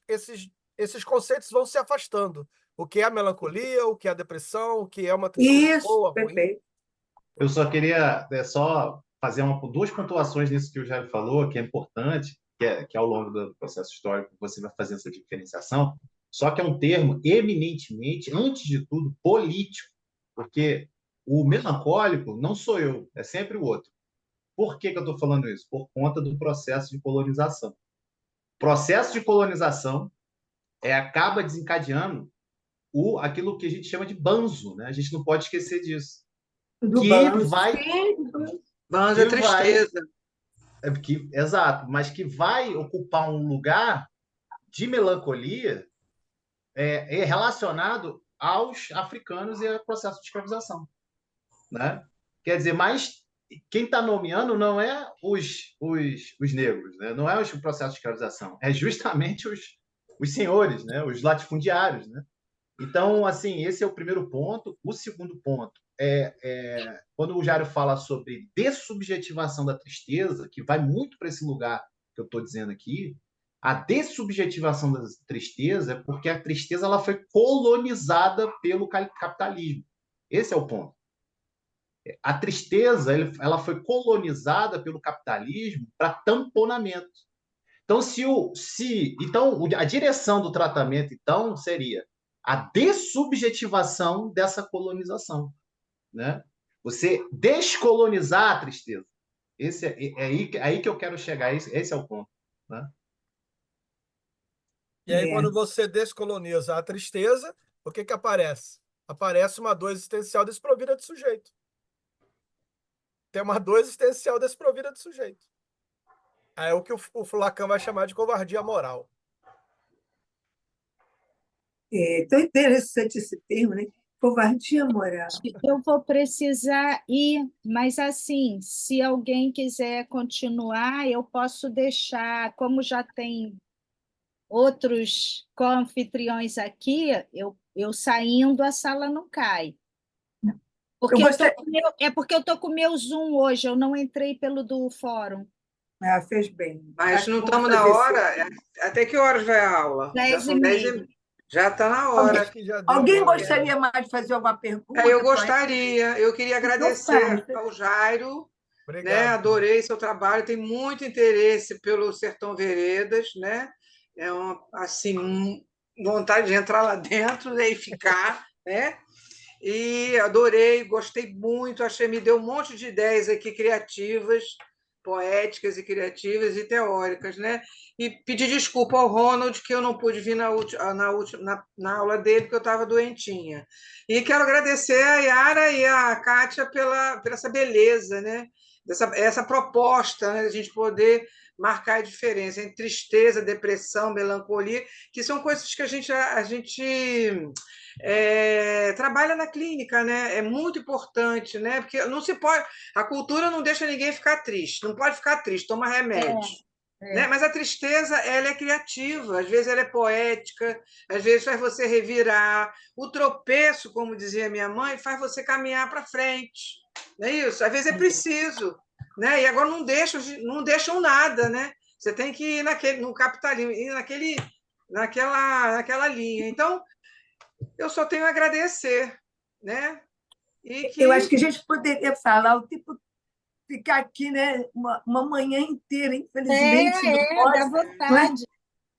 S3: conceitos vão se afastando. O que é a melancolia, o que é a depressão, o que é uma tristeza boa, ruim.
S1: Perfeito.
S6: Eu só queria só fazer duas pontuações nisso que o Jair falou, que é importante, que ao longo do processo histórico você vai fazer essa diferenciação, só que é um termo eminentemente, antes de tudo, político, porque o melancólico não sou eu, é sempre o outro. Por que eu estou falando isso? Por conta do processo de colonização. O processo de colonização acaba desencadeando aquilo que a gente chama de banzo, né? A gente não pode esquecer disso.
S7: Banzo é tristeza.
S6: Exato, mas que vai ocupar um lugar de melancolia relacionado aos africanos e ao processo de escravização, né? Quer dizer, mas quem está nomeando não é os negros, né? Não é o processo de escravização, é justamente os senhores, né? Os latifundiários, né? Então, assim, esse é o primeiro ponto. O segundo ponto quando o Jairo fala sobre dessubjetivação da tristeza, que vai muito para esse lugar que eu estou dizendo aqui, a dessubjetivação da tristeza é porque a tristeza ela foi colonizada pelo capitalismo. Esse é o ponto. A tristeza ela foi colonizada pelo capitalismo para tamponamento. Então, a direção do tratamento então seria a dessubjetivação dessa colonização, né? Você descolonizar a tristeza. Esse é aí que eu quero chegar. Esse é o ponto, né?
S3: E aí, quando você descoloniza a tristeza, o que aparece? Aparece uma dor existencial desprovida de sujeito. Tem uma dor existencial desprovida de sujeito. É o que o Lacan vai chamar de covardia moral.
S1: Tão interessante esse termo, né? Covardia moral.
S2: Eu vou precisar ir, mas assim, se alguém quiser continuar, eu posso deixar, como já tem outros co-anfitriões aqui, eu saindo, a sala não cai. Porque porque eu estou com o meu Zoom hoje, eu não entrei pelo do fórum.
S1: Fez bem.
S7: Mas não estamos na hora? Até que horas vai a aula?
S2: 10h30.
S7: Já está na hora.
S1: Alguém gostaria mais de fazer alguma pergunta?
S7: Eu gostaria. Eu queria agradecer ao Jairo. Né? Adorei seu trabalho. Tem muito interesse pelo Sertão Veredas. Né? Vontade de entrar lá dentro e ficar. Né? E adorei, gostei muito. Me deu um monte de ideias aqui criativas. poéticas e criativas e teóricas, né? E pedir desculpa ao Ronald que eu não pude vir na aula dele, porque eu estava doentinha. E quero agradecer a Yara e a Kátia pela essa beleza, né? Essa proposta, né? De a gente poder marcar a diferença entre tristeza, depressão, melancolia, que são coisas que a gente trabalha na clínica, né? É muito importante, né? Porque não se pode, a cultura não deixa ninguém ficar triste, não pode ficar triste, toma remédio. Né? Mas a tristeza, ela é criativa, às vezes ela é poética, às vezes faz você revirar. O tropeço, como dizia minha mãe, faz você caminhar para frente. Não é isso? Às vezes é preciso. Né? E agora não deixam nada, né? Você tem que ir no capitalismo, ir naquela linha. Então, eu só tenho a agradecer, né?
S1: Eu acho que a gente poderia falar ficar aqui, né, uma manhã inteira, infelizmente.
S2: Dá vontade.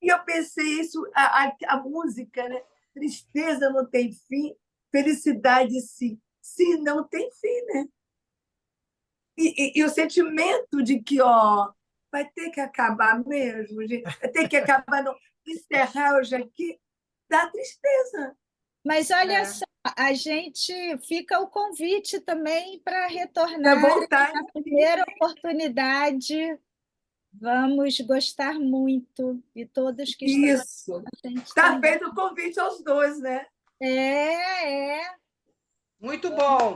S1: E eu pensei isso, a música, né? Tristeza não tem fim, felicidade sim. Sim, não tem fim, né? E o sentimento de que vai ter que acabar mesmo, gente, vai ter que acabar, não, encerrar hoje aqui, dá tristeza.
S2: Mas olha só, a gente fica o convite também para retornar
S1: na
S2: primeira oportunidade. Vamos gostar muito de todos que
S1: estão aqui. Está feito o convite aos dois, né?
S7: Muito bom.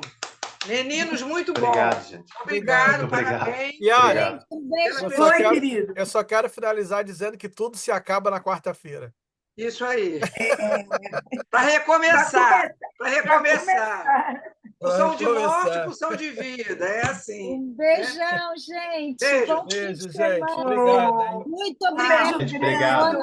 S7: Meninos, muito bom.
S6: Obrigado, gente.
S7: Obrigado, parabéns.
S3: Yara,
S1: querido.
S3: Eu só quero finalizar dizendo que tudo se acaba na quarta-feira.
S7: Isso aí. Para recomeçar. Pulsão de morte, pulsão de vida. É assim.
S2: Um beijão, gente.
S7: Beijo.
S3: Beijo, gente. Obrigado. Hein?
S2: Muito obrigada.
S6: Obrigado.